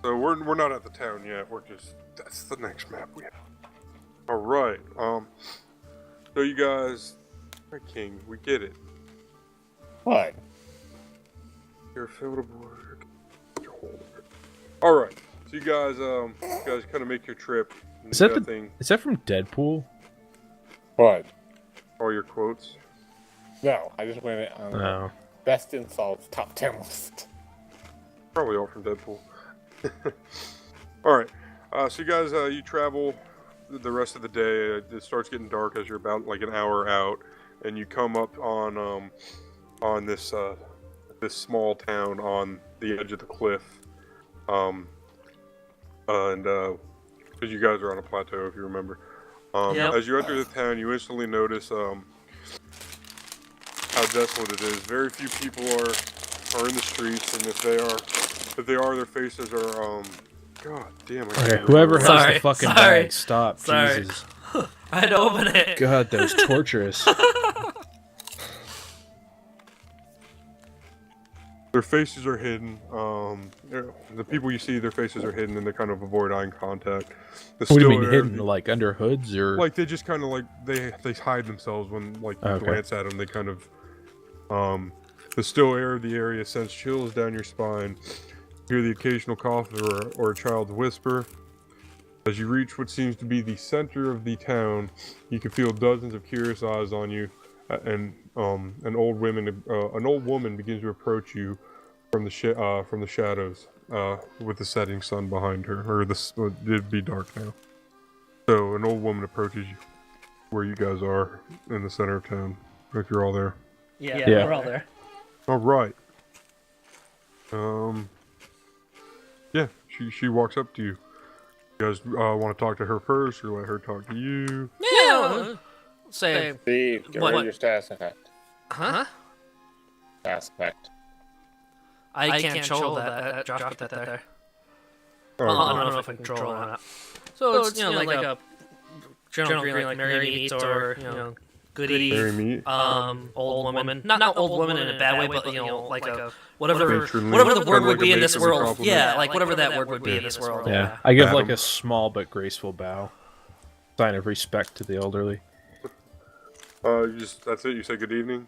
So we're not at the town yet. We're just... That's the next map we have. Alright. So you guys... Alright, King, we get it. What? You're filled aboard. Alright. So you guys kind of make your trip. Is that thing? Is that from Deadpool? What? All your quotes? No, I just went on No. best insults top 10 list. Probably all from Deadpool. Alright. So you guys, you travel the rest of the day. It starts getting dark as you're about like an hour out. And you come up on this small town on the edge of the cliff. Because you guys are on a plateau, if you remember. Yep. As you enter the town, you instantly notice how desolate it is. Very few people are in the streets, and if they are, their faces are God damn! Okay, whoever has Sorry, the fucking sorry, bag, stop. sorry. Jesus. I had to open it. God, that was torturous. Their faces are hidden. The people you see, their faces are hidden, and they kind of avoid eye contact. What do you mean hidden? Like under hoods or? Like they just kind of like they hide themselves when like you Okay. glance at them. They kind of the still air of the area sends chills down your spine. You hear the occasional cough or a child's whisper. As you reach what seems to be the center of the town, you can feel dozens of curious eyes on you, and an old woman begins to approach you from the shadows, with the setting sun behind her. Or it'd be dark now. So an old woman approaches you where you guys are in the center of town. If you're all there. Yeah, Yeah. we're all there. All right. Yeah, she walks up to you. You guys want to talk to her first, or let her talk to you? Yeah. Say, See, get What? rid of your status effect. huh? Status effect. I can't control that. Josh put that there. Oh, Well, I don't know if I can control it or not. So it's, like a general green, like Mary Meats or, Goody, Mary Meat. old woman. Not old woman in a bad way, but, like a, whatever Matronly. the word Kinda would like be a in this matronly world. compliment. Yeah, like whatever that word would be in this world. Yeah, I give like Adam. a small but graceful bow, sign of respect to the elderly. That's it. You say good evening.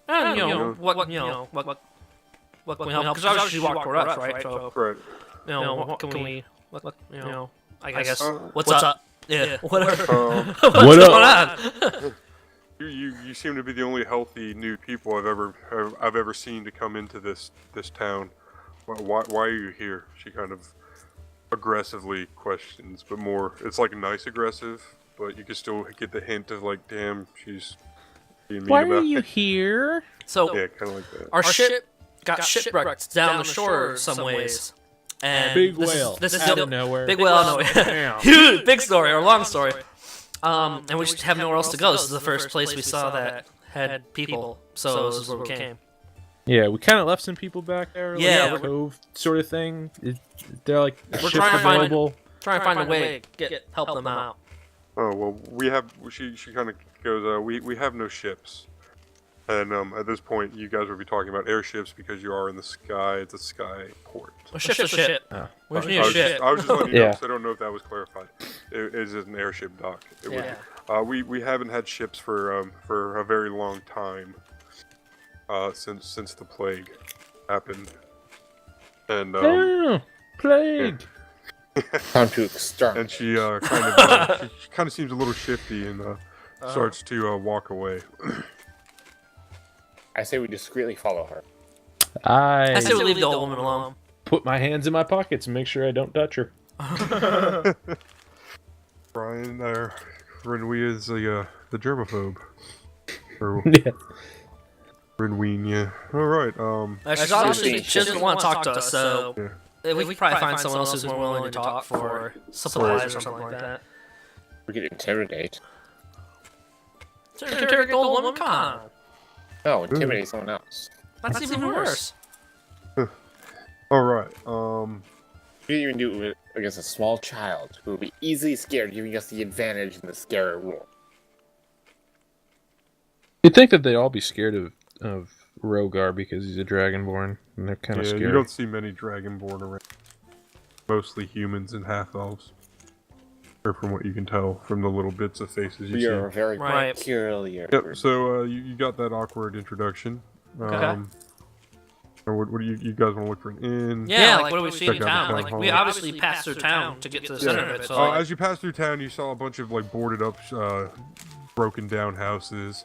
And, know, what can we help? Because obviously she walked toward us, right? So, Right. what can we, I guess, Uh, what's up? Yeah, whatever. Um, What's going on? you seem to be the only healthy new people I've ever seen to come into this town. Why are you here? She kind of aggressively questions, but more. It's like nice aggressive, but you can still get the hint of like, damn, she's being mean about it. here? So, Yeah, kind of like that. our ship got shipwrecked down the shore some ways. And Big this whale. Is, this is out the of nowhere. big whale. No, huge, big story or long story. And we just have nowhere else to go. This is the first place we saw that had people, so this is where we came. Yeah, we kind of left some people back there. Yeah, like a cove sort of thing. They're like We're ships trying to find available. Trying to find a way to help them out. Oh well, we have. She kind of goes. We have no ships, and at this point, you guys will be talking about airships because you are in the sky. It's a sky port. A ship's a ship. Oh. We just need a ship. I was just letting you know Yeah. 'cause I don't know if that was clarified. It is an airship dock. It would Yeah. be. We haven't had ships for a very long time. Since the plague happened, and Oh, plague. Time to exterminate. and she she kind of seems a little shifty and starts to walk away. I say we discreetly follow her. I I say we leave the old woman alone. put my hands in my pockets and make sure I don't touch her. Brian, Rinwean is the germaphobe. Or Yeah. Rinwean, yeah. All right. She's obviously she doesn't want to talk to us, so Yeah. we could probably find someone else who's more willing to talk for supplies or something like that. We could interrogate. Interrogate the old woman? Come on. No, intimidate someone else. That's even worse. All right. We could even do it against a small child who would be easily scared, giving us the advantage in the scare rule. You'd think that they'd all be scared of Rogar because he's a dragonborn, and they're kind of Yeah, scary. you don't see many dragonborn around. Mostly humans and half elves. Or from what you can tell from the little bits of faces you We see. are very Right. peculiar. Yep. So you got that awkward introduction. Okay. Or what do you guys want to look for an inn? Yeah, like what do we see in Check out the town? town Like hall. we obviously passed through town to get to the center of it. So like, As you pass through town, you saw a bunch of like boarded up, broken down houses.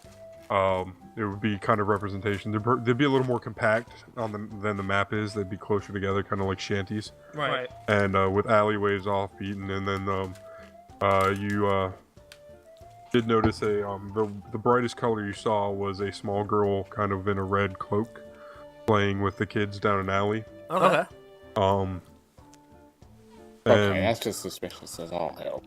It would be kind of representation. They'd be a little more compact than the map is. They'd be closer together, kind of like shanties. right. And with alleyways offbeaten, and then you did notice the brightest color you saw was a small girl kind of in a red cloak playing with the kids down an alley. Okay. And, Okay, that's just suspicious as all hell.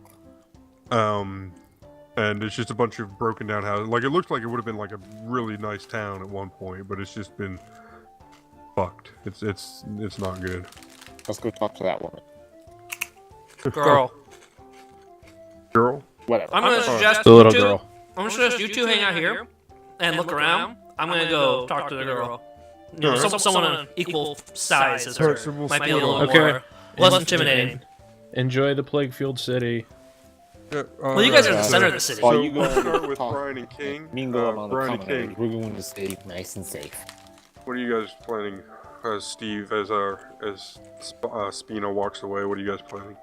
and it's just a bunch of broken down houses. Like it looked like it would have been like a really nice town at one point, but it's just been fucked. It's not good. Let's go talk to that woman. Girl. Girl? Whatever. I'm gonna suggest The little you two, girl. I'm gonna suggest you two hang out here and look around. I'm gonna go talk to the girl. You know, Alright. someone equal size as her. Alright, so we'll Might be a split little up. Okay. more less intimidating. Enjoy the plague-filled city. Yeah, Well, you guys are in the Yeah. center of the city. Well, So you we'll go start with talk. Brian and King. Me and go up on the Brian and common area. King. We're going to stay nice and safe. What are you guys planning? Steve, as Spina walks away, what are you guys planning?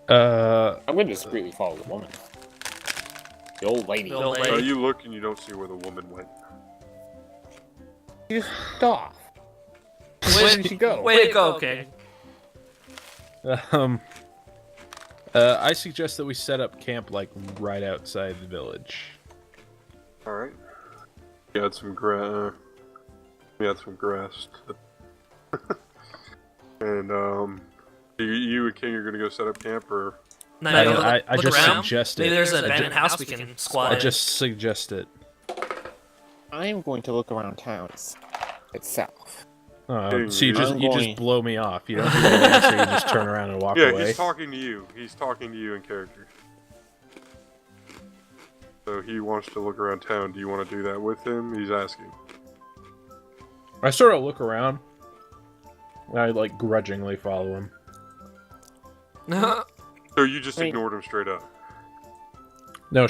I'm going to discreetly follow the woman. The old lady. The old lady. You look and you don't see where the woman went. She just off. Where did she go? Way to go, King. I suggest that we set up camp like right outside the village. All right. We had some grass. And you and King are gonna go set up camp, or No, I, look, I look just around. suggest Maybe it. there's an I, abandoned house we can squat I in. just suggest it. I'm going to look around town itself. So you I'm just going- blow me off. You don't do that, so you just turn around and walk yeah, away. he's talking to you. He's talking to you in character. So he wants to look around town. Do you want to do that with him? He's asking. I sort of look around. And I like grudgingly follow him. So you just Wait. ignored him straight up. No,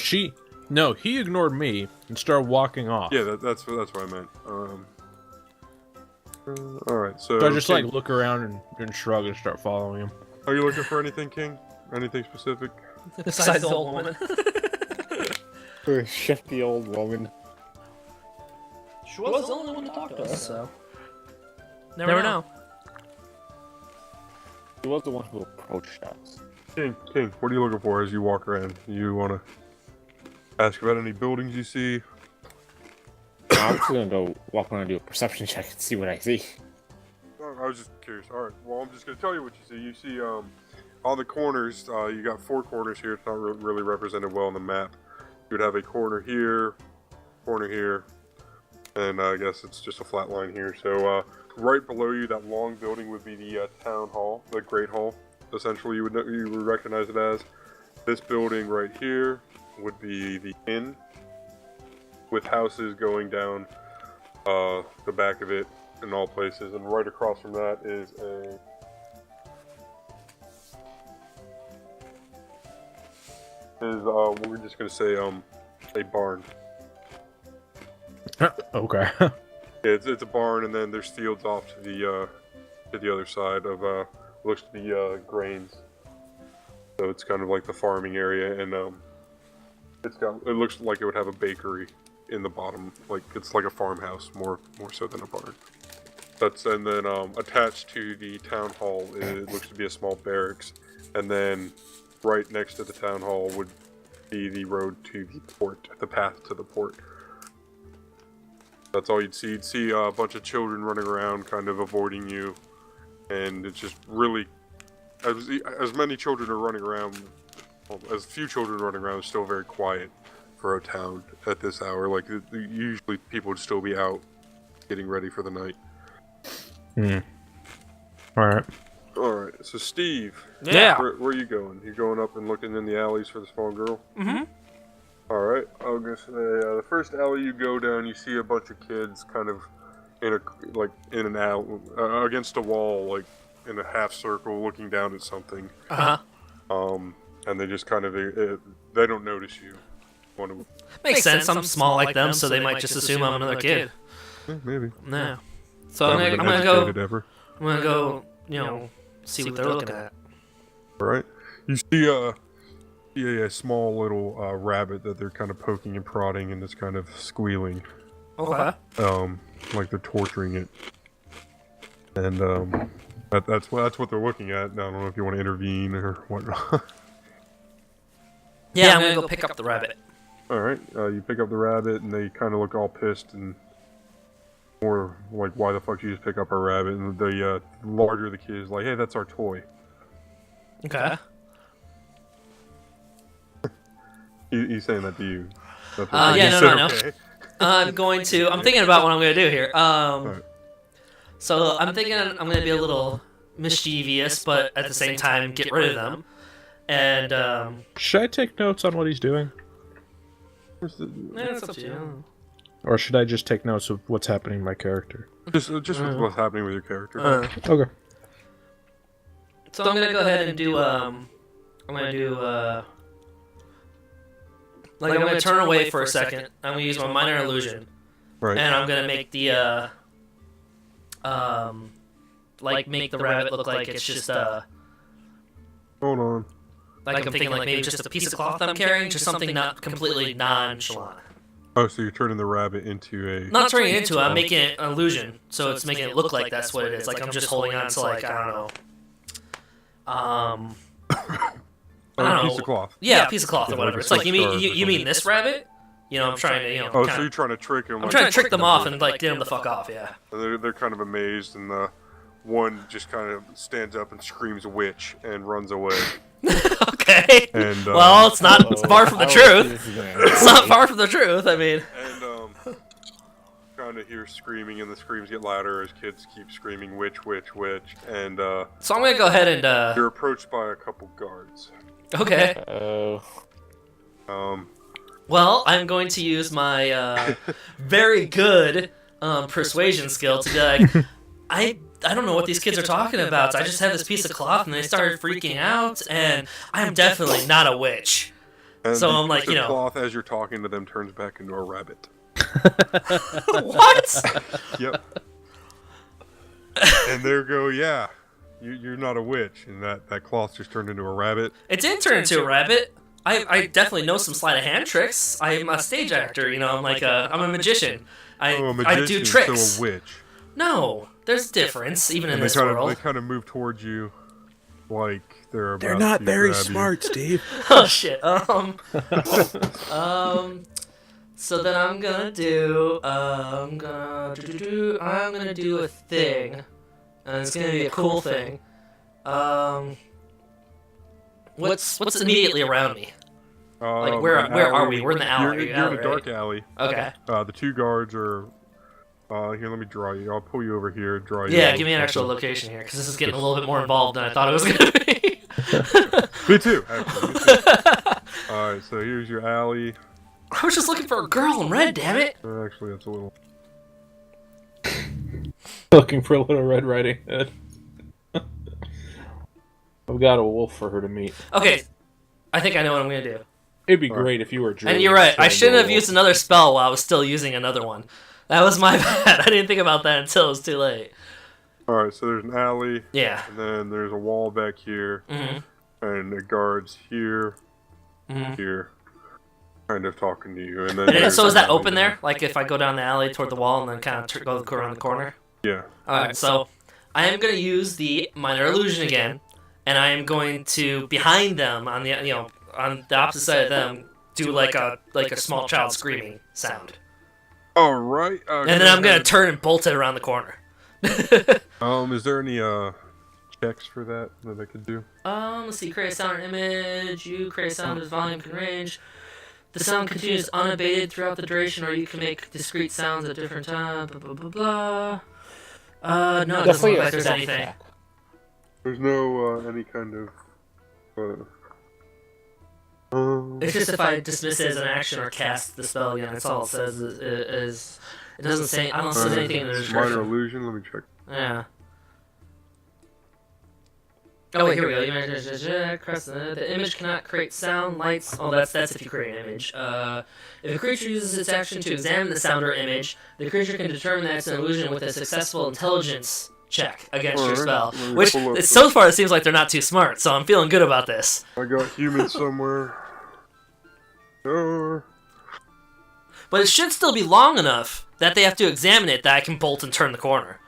he ignored me and started walking off. Yeah, that's what I meant. All right. So So I just King, like look around and shrug and start following him. are you looking for anything, King? Anything specific? Besides the old woman. Shifty old woman. She was the only one to talk to us, so. Never know. She was the one who approached us. King, what are you looking for as you walk around? You want to ask about any buildings you see? I'm just gonna go walk around and do a perception check and see what I see. I was just curious. All right. Well, I'm just gonna tell you what you see. You see on the corners, you got 4 corners here. It's not really represented well on the map. You would have a corner here, and I guess it's just a flat line here. So right below you, that long building would be the town hall, the Great Hall. Essentially, you would recognize it as. This building right here would be the inn, with houses going down the back of it in all places. And right across from that is we're just gonna say a barn. Okay. Yeah, it's a barn, and then there's fields off to the other side of looks to be grains. So it's kind of like the farming area, and it looks like it would have a bakery in the bottom, like it's like a farmhouse more so than a barn. And then attached to the town hall, it looks to be a small barracks, and then right next to the town hall would be the road to the port, the path to the port. That's all you'd see. You'd see a bunch of children running around, kind of avoiding you, and it's just really, as many children are running around, well, as few children running around, it's still very quiet for a town at this hour. Like usually people would still be out getting ready for the night. Alright. Alright, so Steve. Yeah. Where are you going? You going up and looking in the alleys for the small girl? Mm-hmm. Alright, I'll go say, the first alley you go down, you see a bunch of kids kind of in an alley, against a wall, like in a half circle, looking down at something. And they just kind of, they don't notice you. Makes sense. I'm small like them, so they might just assume I'm another kid. Yeah, maybe. Yeah. So I'm gonna go. Ever. I'm gonna go. See what they're looking at. Alright. You see a small little rabbit that they're kind of poking and prodding, and it's kind of squealing. Okay. Like they're torturing it. And that's what they're looking at. I don't know if you want to intervene or whatnot. Yeah, I'm gonna go pick up the rabbit. Alright, you pick up the rabbit, and they kind of look all pissed and more like, why the fuck did you just pick up our rabbit? And the larger the kid is like, hey, that's our toy. Okay. He's saying that to you. Yeah, no. Okay. I'm thinking about what I'm gonna do here. Alright. So I'm thinking I'm gonna be a little mischievous, but at the same time get rid of them. And Should I take notes on what he's doing? it's up to you. Or should I just take notes of what's happening to my character? Just what's happening with your character. Okay. So I'm gonna go ahead and do I'm gonna turn away for a second. I'm gonna use my minor illusion, Right. and I'm gonna make the make the rabbit look like it's just Hold on. like I'm thinking like maybe just a piece of cloth I'm carrying, just something not completely nonchalant. Oh, so you're turning the rabbit into a... Not turning it into it, I'm making it an illusion, so it's making it look like that's what it is. Like I'm just holding on to like, I don't know. I don't piece know. of cloth. Yeah, a piece of cloth or whatever. like It's like, you stars mean or this rabbit? I'm trying to, Oh, so kinda, you're trying to trick him. I'm trying to trick them off and like get them the fuck off, yeah. They're kind of amazed, and the one just kind of stands up and screams "witch" and runs away. Okay. And Well, it's not far from the truth. It's not far from the truth, I mean. And kind of hear screaming, and the screams get louder as kids keep screaming "witch, witch, witch." And So I'm gonna go ahead and you're approached by a couple guards. okay. Well, I'm going to use my very good persuasion skill to be like, I don't know what these kids are talking about. I just have this piece of cloth, and they started freaking out, and I'm definitely not a witch. And So the I'm like, piece of cloth, as you're talking to them, turns back into a rabbit. What? Yep. And there go, yeah. You're not a witch, and that cloth just turned into a rabbit. It did turn into a rabbit. I definitely know some sleight of hand tricks. I'm a stage actor, I'm like I'm a magician. I do tricks. So a witch. No, there's difference even in this They world. kind of move towards you, like they're about. They're not to very grab smart, Steve. Oh shit. So then I'm gonna do a thing, and it's gonna be a cool thing. what's immediately around me? Like, where an are we? alley. We're in the alley. You're in a right? dark alley. Okay. The 2 guards are. Here, let me draw you. I'll pull you over here. Draw you. Yeah, give me an actual location here, because this is getting a little bit more involved than I thought it was going to be. Me too, actually. Me too. Alright, so here's your alley. I was just looking for a girl in red, damn it! Actually, that's a little. Looking for a little Red Riding Hood. I've got a wolf for her to meet. Okay, I think I know what I'm going to do. It'd be great if you were Julie. And you're right, I shouldn't have used another spell while I was still using another one. That was my bad. I didn't think about that until it was too late. Alright, so there's an alley. Yeah. And then there's a wall back here. And the guards here. Here. Kind of talking to you. And then And so is that open there? Like if I go down the alley toward the wall and then kind of go around the corner? Yeah. Alright, so I am going to use the minor illusion again. And I am going to, behind them, on the on the opposite side of them, do like a small child screaming sound. Alright. And then I'm going to turn and bolt it around the corner. Is there any checks for that I could do? Let's see. Create a sound or image. You create a sound as volume can range. The sound continues unabated throughout the duration, or you can make discrete sounds at different times. Blah, blah, blah, blah. No, it doesn't look like there's anything. There's no, any kind of, It's just if I dismiss it as an action or cast the spell again, that's all it says is it doesn't say, I don't see anything in the description. Minor illusion, let me check. Yeah. Oh wait, here we go. The image cannot create sound, lights. Oh, that's if you create an image. If a creature uses its action to examine the sound or image, the creature can determine that it's an illusion with a successful intelligence check against your spell. Which, so far, it seems like they're not too smart, so I'm feeling good about this. I got human somewhere. But it should still be long enough that they have to examine it that I can bolt and turn the corner.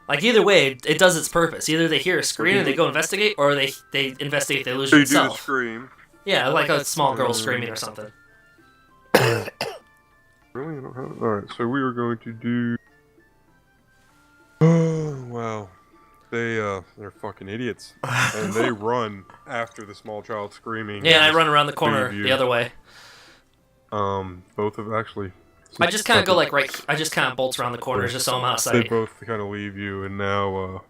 Like, either way, it does its purpose. Either they hear a scream and they go investigate, or they investigate the illusion itself. itself. So you do the scream. Yeah, like a small girl screaming or something. Really? I don't have it. Alright, so we were going to do... Oh, wow. They're fucking idiots. And they run after the small child screaming. Yeah, I run around the corner the other way. Both of actually... I just kind of go like I just kind of bolt around the corners just so I'm out of sight. They both kind of leave you, and now,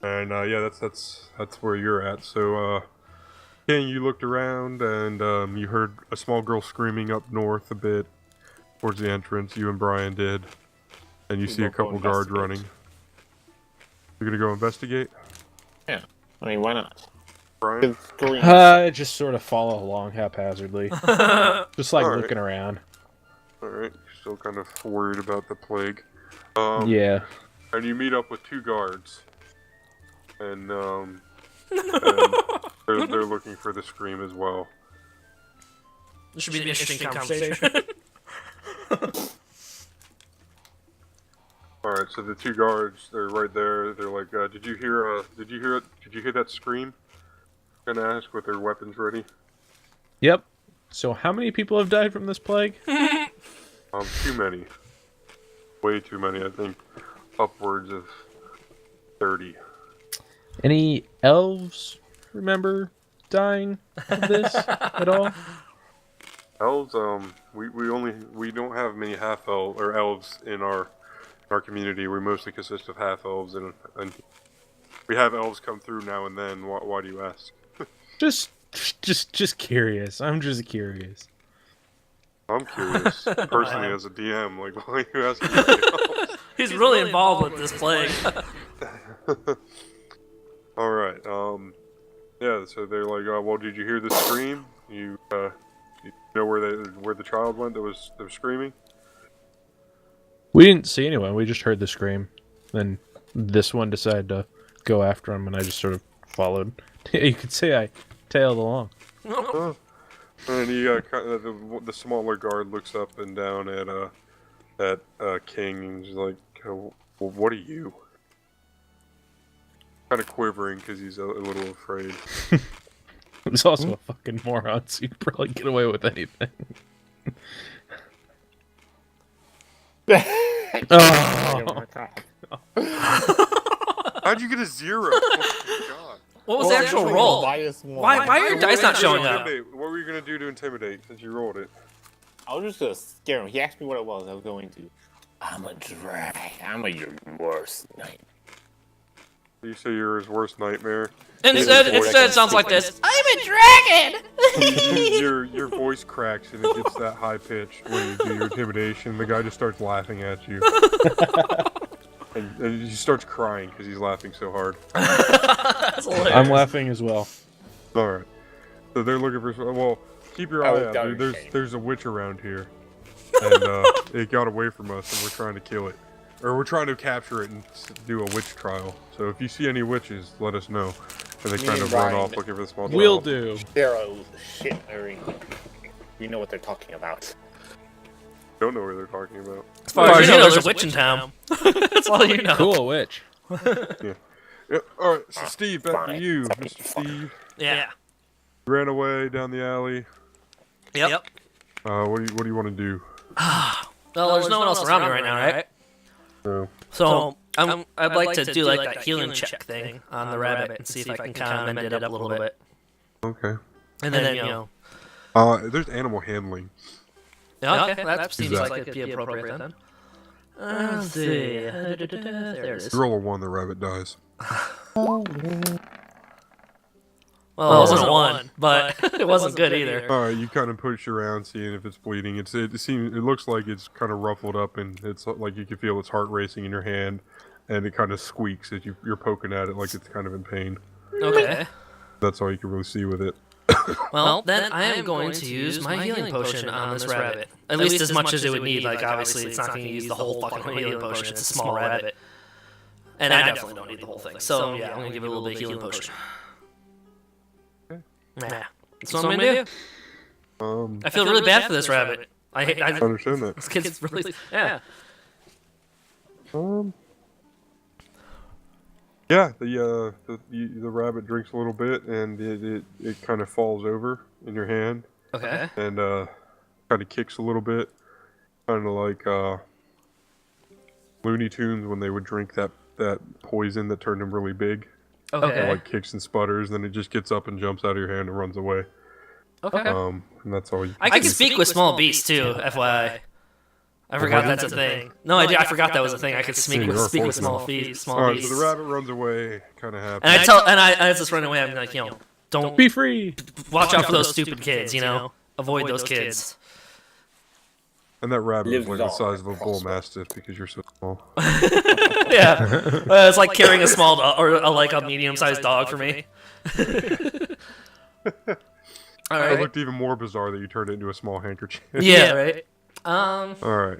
yeah, that's where you're at. So, King, you looked around, and you heard a small girl screaming up north a bit towards the entrance. You and Brian did, and you see a couple guards running. You're gonna go investigate? Yeah, I mean, why not? Brian? Just sort of follow along haphazardly, just like looking around. Alright, you're still kind of worried about the plague. Yeah. And you meet up with 2 guards. And, and they're looking for the scream as well. This should be an interesting conversation. Alright, so the 2 guards, they're right there. They're like, did you hear that scream? I'm gonna ask with their weapons ready. Yep. So how many people have died from this plague? Too many. Way too many, I think. Upwards of 30. Any elves remember dying of this at all? Elves, we don't have many half-elves or elves in our community. We mostly consist of half-elves, and we have elves come through now and then. Why do you ask? Just curious. I'm just curious. I'm curious, personally, as a DM. Like, why are you asking me? He's really involved with this plague. Alright, yeah, so they're like, well, did you hear the scream? You know where the child went that was screaming? We didn't see anyone. We just heard the scream. Then this one decided to go after him, and I just sort of followed. You could say I tailed along. And you the smaller guard looks up and down at King, and he's like, well, what are you? Kind of quivering because he's a little afraid. He's also a fucking moron, so you'd probably get away with anything. Oh my god. How'd you get a 0? Oh my god. What was the actual roll? Why are your dice not showing up? What were you gonna do to intimidate since you rolled it? I was just gonna scare him. He asked me what it was. I was going to. I'm a drag. I'm your worst nightmare. You say you're his worst nightmare. Instead, it sounds like this. I'm a dragon! your voice cracks and it gets that high pitched when you do your intimidation. The guy just starts laughing at you. and he starts crying because he's laughing so hard. I'm laughing as well. Alright. So they're looking for... Well, keep your eye out. There's a witch around here. And it got away from us and we're trying to kill it. Or we're trying to capture it and do a witch trial. So if you see any witches, let us know. And they kind of run off looking for the small child. Will do. They're a shit marine. We know what they're talking about. Don't know what they're talking about. As far as you know, there's a witch in town. That's all you know. Cool witch. Yeah. Alright, so Steve, back to you, Mr. Steve. Yeah. You ran away down the alley. Yep. What do you want to do? Well, there's no one else around me right now, right? No. So I'd like to do like that healing check thing on the rabbit and see if I can kind of mend it up a little bit. Okay. And then, you know. There's animal handling. Yeah, okay, that seems like it'd be appropriate then. Let's see. There it is. You roll a 1, the rabbit dies. Well, it wasn't a 1, but it wasn't good either. Alright, you kind of push around, seeing if it's bleeding. It looks like it's kind of ruffled up, and it's like you can feel its heart racing in your hand, and it kind of squeaks as you're poking at it, like it's kind of in pain. Okay. That's all you can really see with it. Well, then I am going to use my healing potion on this rabbit. At least as much as it would need. Like, obviously, it's not going to use the whole fucking healing potion. It's a small rabbit. And I definitely don't need the whole thing. So, yeah, I'm going to give it a little bit of healing potion. Yeah. That's what I'm going to do. I feel really bad for this rabbit. I understand that. This kid's really... Yeah. Yeah, the rabbit drinks a little bit, and it kind of falls over in your hand. Okay. And kind of kicks a little bit, kind of like Looney Tunes when they would drink that poison that turned them really big. Okay. It, like, kicks and sputters, then it just gets up and jumps out of your hand and runs away. Okay. And that's all. I can speak with small beasts too, FYI. I forgot that's a thing. No, I forgot that was a thing. I could speak with small beasts. Alright, so the rabbit runs away, kind of happy. And I just run away. I'm like, don't be free. Watch out for those stupid kids. Avoid those kids. And that rabbit is like the size of a bull mastiff because you're so small. Yeah, it's like carrying a small dog or like a medium-sized dog for me. All right. It looked even more bizarre that you turned it into a small handkerchief. Yeah, right. All right.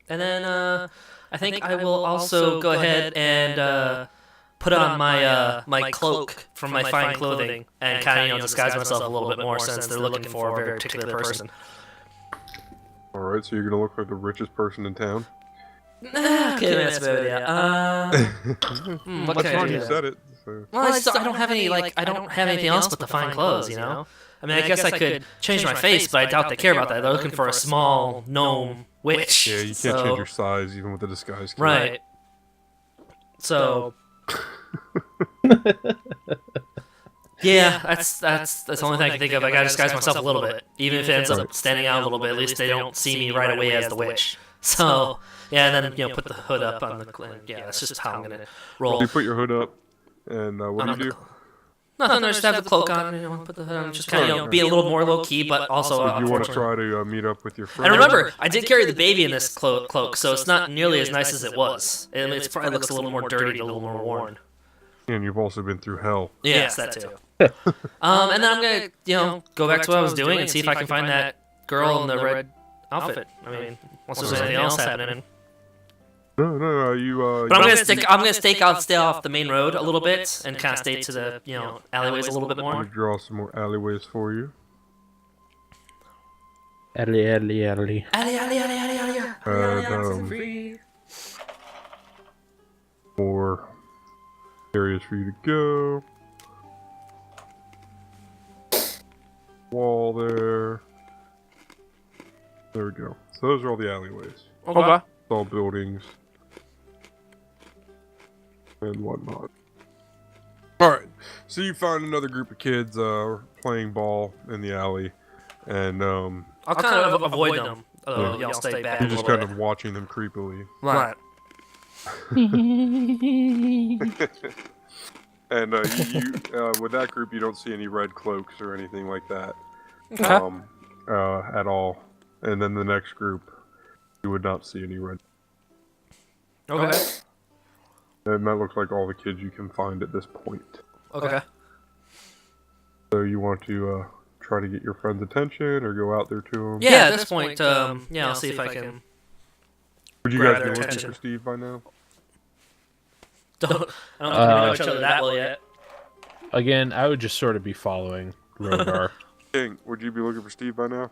And then I think I will also go ahead and put on my cloak from my fine clothing and kind of disguise myself a little bit more since they're looking for a very particular person. All right, so you're gonna look like the richest person in town. Okay, that's a good idea. What can I do? You said it. So. Well, I don't have any I don't have anything else but the fine clothes, I mean, I guess I could change my face, but I doubt they care about that. They're looking for a small gnome witch. Yeah, you can't change your size even with the disguise kit. Right. So. Yeah, that's the only thing I can think of. I gotta disguise myself a little bit, even if it ends up standing out a little bit. At least they don't see me right away as the witch. So yeah, and then put the hood up on the. Yeah, that's just how I'm gonna roll. So you put your hood up, and what do you do? Nothing. Just have the cloak on. Put the hood on. Just kind of be a little more low key, but also. You want to try to meet up with your friend? And remember, I did carry the baby in this cloak, so it's not nearly as nice as it was. It probably looks a little more dirty, a little more worn. And you've also been through hell. Yes, that too. And then I'm gonna, go back to what I was doing and see if I can find that girl in the red outfit. I mean, unless there's anything else happening. No, you. But I'm gonna stay off the main road a little bit and kind of stay to the alleyways a little bit more. I'll draw some more alleyways for you. Alley. And more areas for you to go. Wall there. There we go. So those are all the alleyways. Okay. It's all buildings and whatnot. Alright, So you find another group of kids playing ball in the alley, and I'll kind of avoid them. Y'all stay back. you're a just little kind bit. of watching them creepily. Right. And with that group, you don't see any red cloaks or anything like that Okay. at all. And then the next group, you would not see any red. Okay. And that looks like all the kids you can find at this point. Okay. So you want to try to get your friend's attention or go out there to them? Yeah, at this point, yeah, I'll see if I can. Would you grab guys be their looking attention. for Steve by now? I don't know if we know each other that well yet. Again, I would just sort of be following Vorgar. King, would you be looking for Steve by now?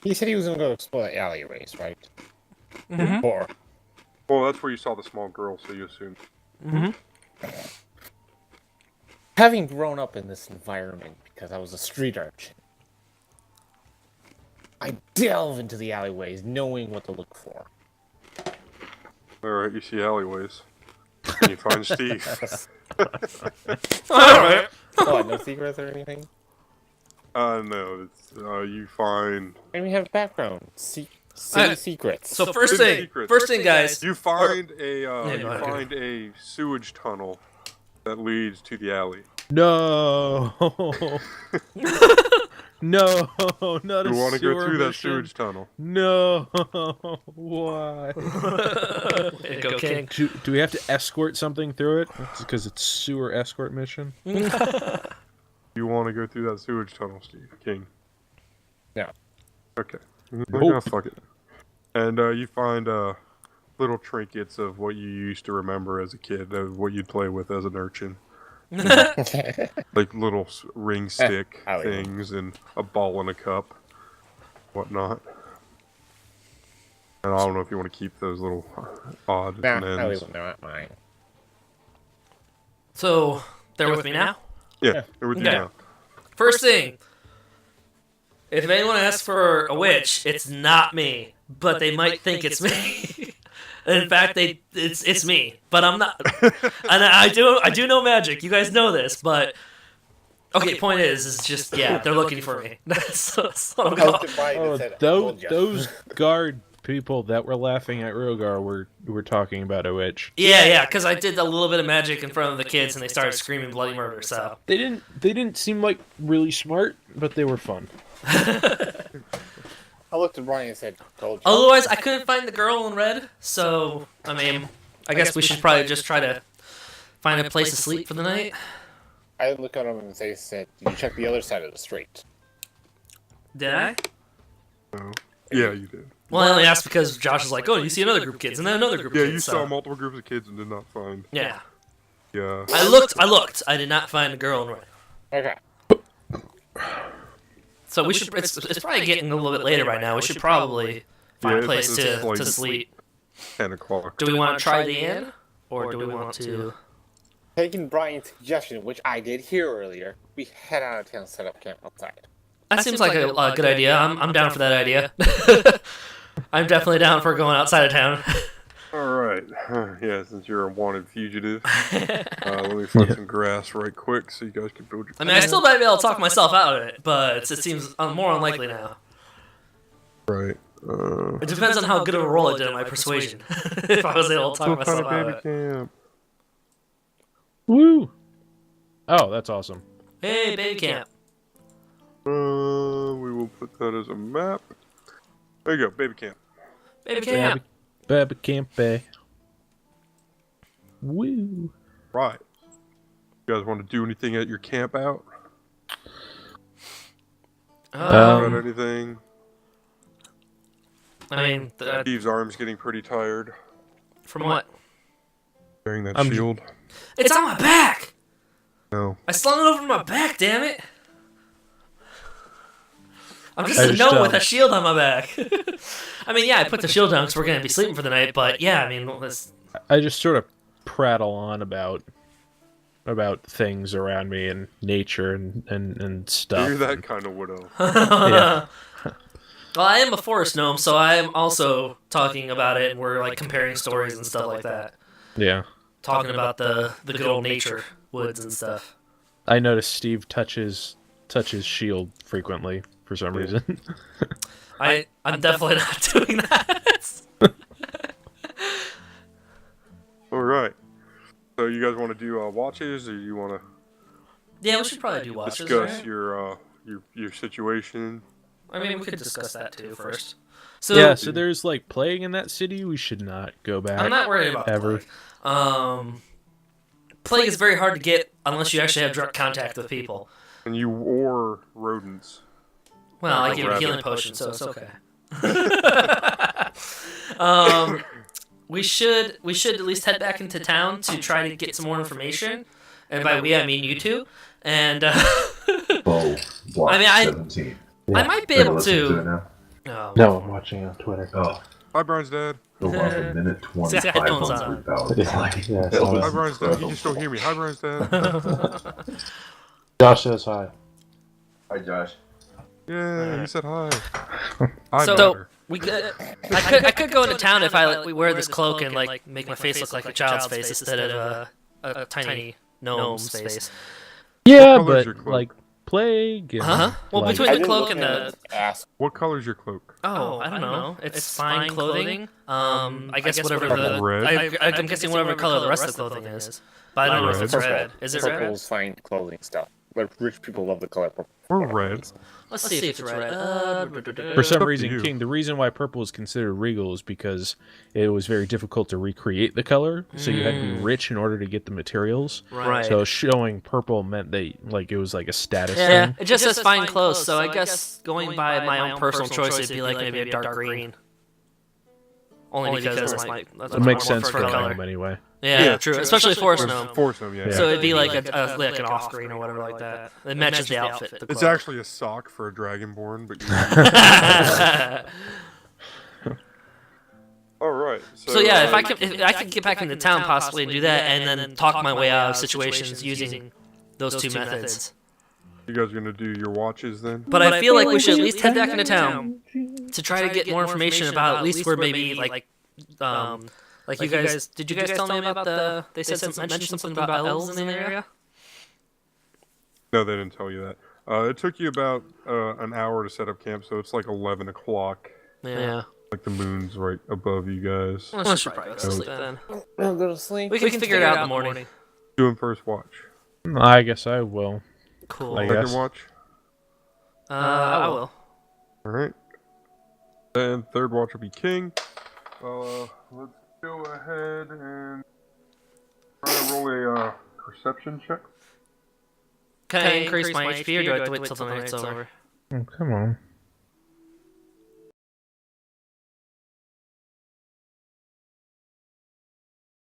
He said he was going to go explore the alleyways, right? Mm-hmm. Or Well, that's where you saw the small girl, so you assume. Mm-hmm. having grown up in this environment because I was a street urchin, I delve into the alleyways knowing what to look for. Alright, you see alleyways. And you find Steve. Alright. What, no secrets or anything? No, it's, you find... And we have background. City secrets. So first City thing, secrets. guys. You find go ahead. a sewage tunnel that leads to the alley. No, no, not a You want to go sewer through that mission. sewage tunnel. No, why? Way to go, King. Do we have to escort something through it? Because it's sewer escort mission. You want to go through that sewage tunnel, Steve King? No. Okay. Nope. No, fuck it. And you find little trinkets of what you used to remember as a kid, of what you'd play with as an urchin. Like little ring stick I like them. things and a ball in a cup, whatnot. And I don't know if you want to keep those little odds Nah, and I leave ends. them. They're not mine. So, they're with me now? Yeah, they're with you Okay. now. First thing, if anyone asks for a witch, it's not me, but they might think it's me. In fact, it's me, but I'm not. And I do know magic. You guys know this, but okay. Point is just they're looking for me. That's what I'm I going. looked at mine and Oh, said, I told ya. those guard people that were laughing at Rogar were talking about a witch. Yeah, because I did a little bit of magic in front of the kids, and they started screaming bloody murder. So They didn't seem like really smart, but they were fun. I looked at Brian and said, told you. otherwise, I couldn't find the girl in red. So I mean, I guess we should probably just try to find a place to sleep for the night. I looked at him and they said, you check the other side of the street. Did I? No. Yeah, you did. Well, I only asked because Josh was like, "Oh, you see another group of kids, and then another group of Yeah, kids." you so- saw multiple groups of kids and did not find. Yeah, Yeah. I looked. I did not find a girl in red. Okay. So we should. It's probably getting a little bit later right now. We should probably find a place it's like to sleep. 10 o'clock. Do we want to try the inn, or do we want to? Taking Brian's suggestion, which I did hear earlier, we head out of town and set up camp outside. That seems like a good idea. I'm down for that idea. I'm definitely down for going outside of town. Alright. Yeah, since you're a wanted fugitive, let me find some grass right quick so you guys can build your. I mean, I still might be able to talk myself out of it, but it seems more unlikely now. Right. It depends on how good of a roll I did in my persuasion. If I was able to talk What kind myself of out of baby it. camp? Woo! Oh, that's awesome. Hey, baby camp. We will put that as a map. There you go, baby camp. Baby camp. Baby camp bay. Woo! Right. You guys want to do anything at your camp out? Um, Got anything? I mean, Steve's arm's getting pretty tired. from what? Carrying that I'm- shield. It's on my back! No. I slung it over my back, damn it! I'm just I a just, gnome with a shield on my back. I mean, yeah, I put the shield down because we're going to be sleeping for the night, but yeah, I mean, I just sort of prattle on about things around me and nature and stuff. You're that kind of widow. Yeah. Well, I am a forest gnome, so I am also talking about it, and we're like comparing stories and stuff like that. Yeah. Talking about the good old nature, woods and stuff. I noticed Steve touches shield frequently for some reason. I'm definitely not doing that. All right. So you guys want to do watches, or you want to Yeah, we should probably do watches. discuss Right? your situation? I mean, we could discuss that too first. So Yeah, so there's like plague in that city. We should not go back. I'm not worried about ever. plague. Plague is very hard to get unless you actually have direct contact with people. And you or rodents. Well, I Or give you a rabbit. healing potion, so it's okay. We should at least head back into town to try to get some more information. And by we, I mean you two. And Block I mean, 17. I might be Are you able listening to it to. now? No, I'm watching on Twitter. Oh, Hi, Brian's dad. go on a minute See, I got headphones 2500,000. Yeah, Hi, Brian's dad. You can still hear me. Hi, Brian's dad. Josh says hi. Hi, Josh. Yeah, he said hi. Hi, So Matter. we could. I could go into town if we wear this cloak and like make my face look like a child's face instead of a tiny gnome's face. Yeah, What color's but your cloak? like plague. And, Huh? Well, like, between I the didn't cloak look and at the ask. What color's your cloak? I don't know. It's fine clothing. I guess whatever the Red? I'm guessing whatever color the rest of the clothing is. But I don't know if it's Red. red. Is it red? Purple's fine clothing stuff. But rich people love the color purple. Or red? Let's see if it's red. For some up to reason, you. King, the reason why purple is considered regal is because it was very difficult to recreate the color, so you had to be rich in order to get the materials. Right. So showing purple meant that like it was like a status Yeah, thing. it just says fine clothes, so I guess going by my own personal choice, it'd be like maybe a dark green. Only because that's It makes more sense for preferred a color. gnome anyway. Yeah, true. Especially forest Or gnome. Force them, yeah. So it'd be like like an off green or whatever like that. It matches the outfit. The It's cloak. actually a sock for a dragonborn, but all right. So yeah, if I could get back into town possibly and do that, and then talk my way out of situations using those two methods. you guys gonna do your watches then? But I feel like we should at least head back into town to try to get more information about at least where maybe like you guys did you guys tell me about they mentioned something about elves in the area? No, they didn't tell you that. It took you about an hour to set up camp, so it's like 11 o'clock. Yeah. Like the moon's right above you guys. I should probably go to sleep then. I'll go to sleep. We can figure it out in the morning. Doing first watch. I guess I will. Cool. I Second guess. watch. I will. All right. Then third watch will be king. Let's go ahead and try to roll a perception check. Can I increase my HP or do I have to wait till the night's over? Oh, come on.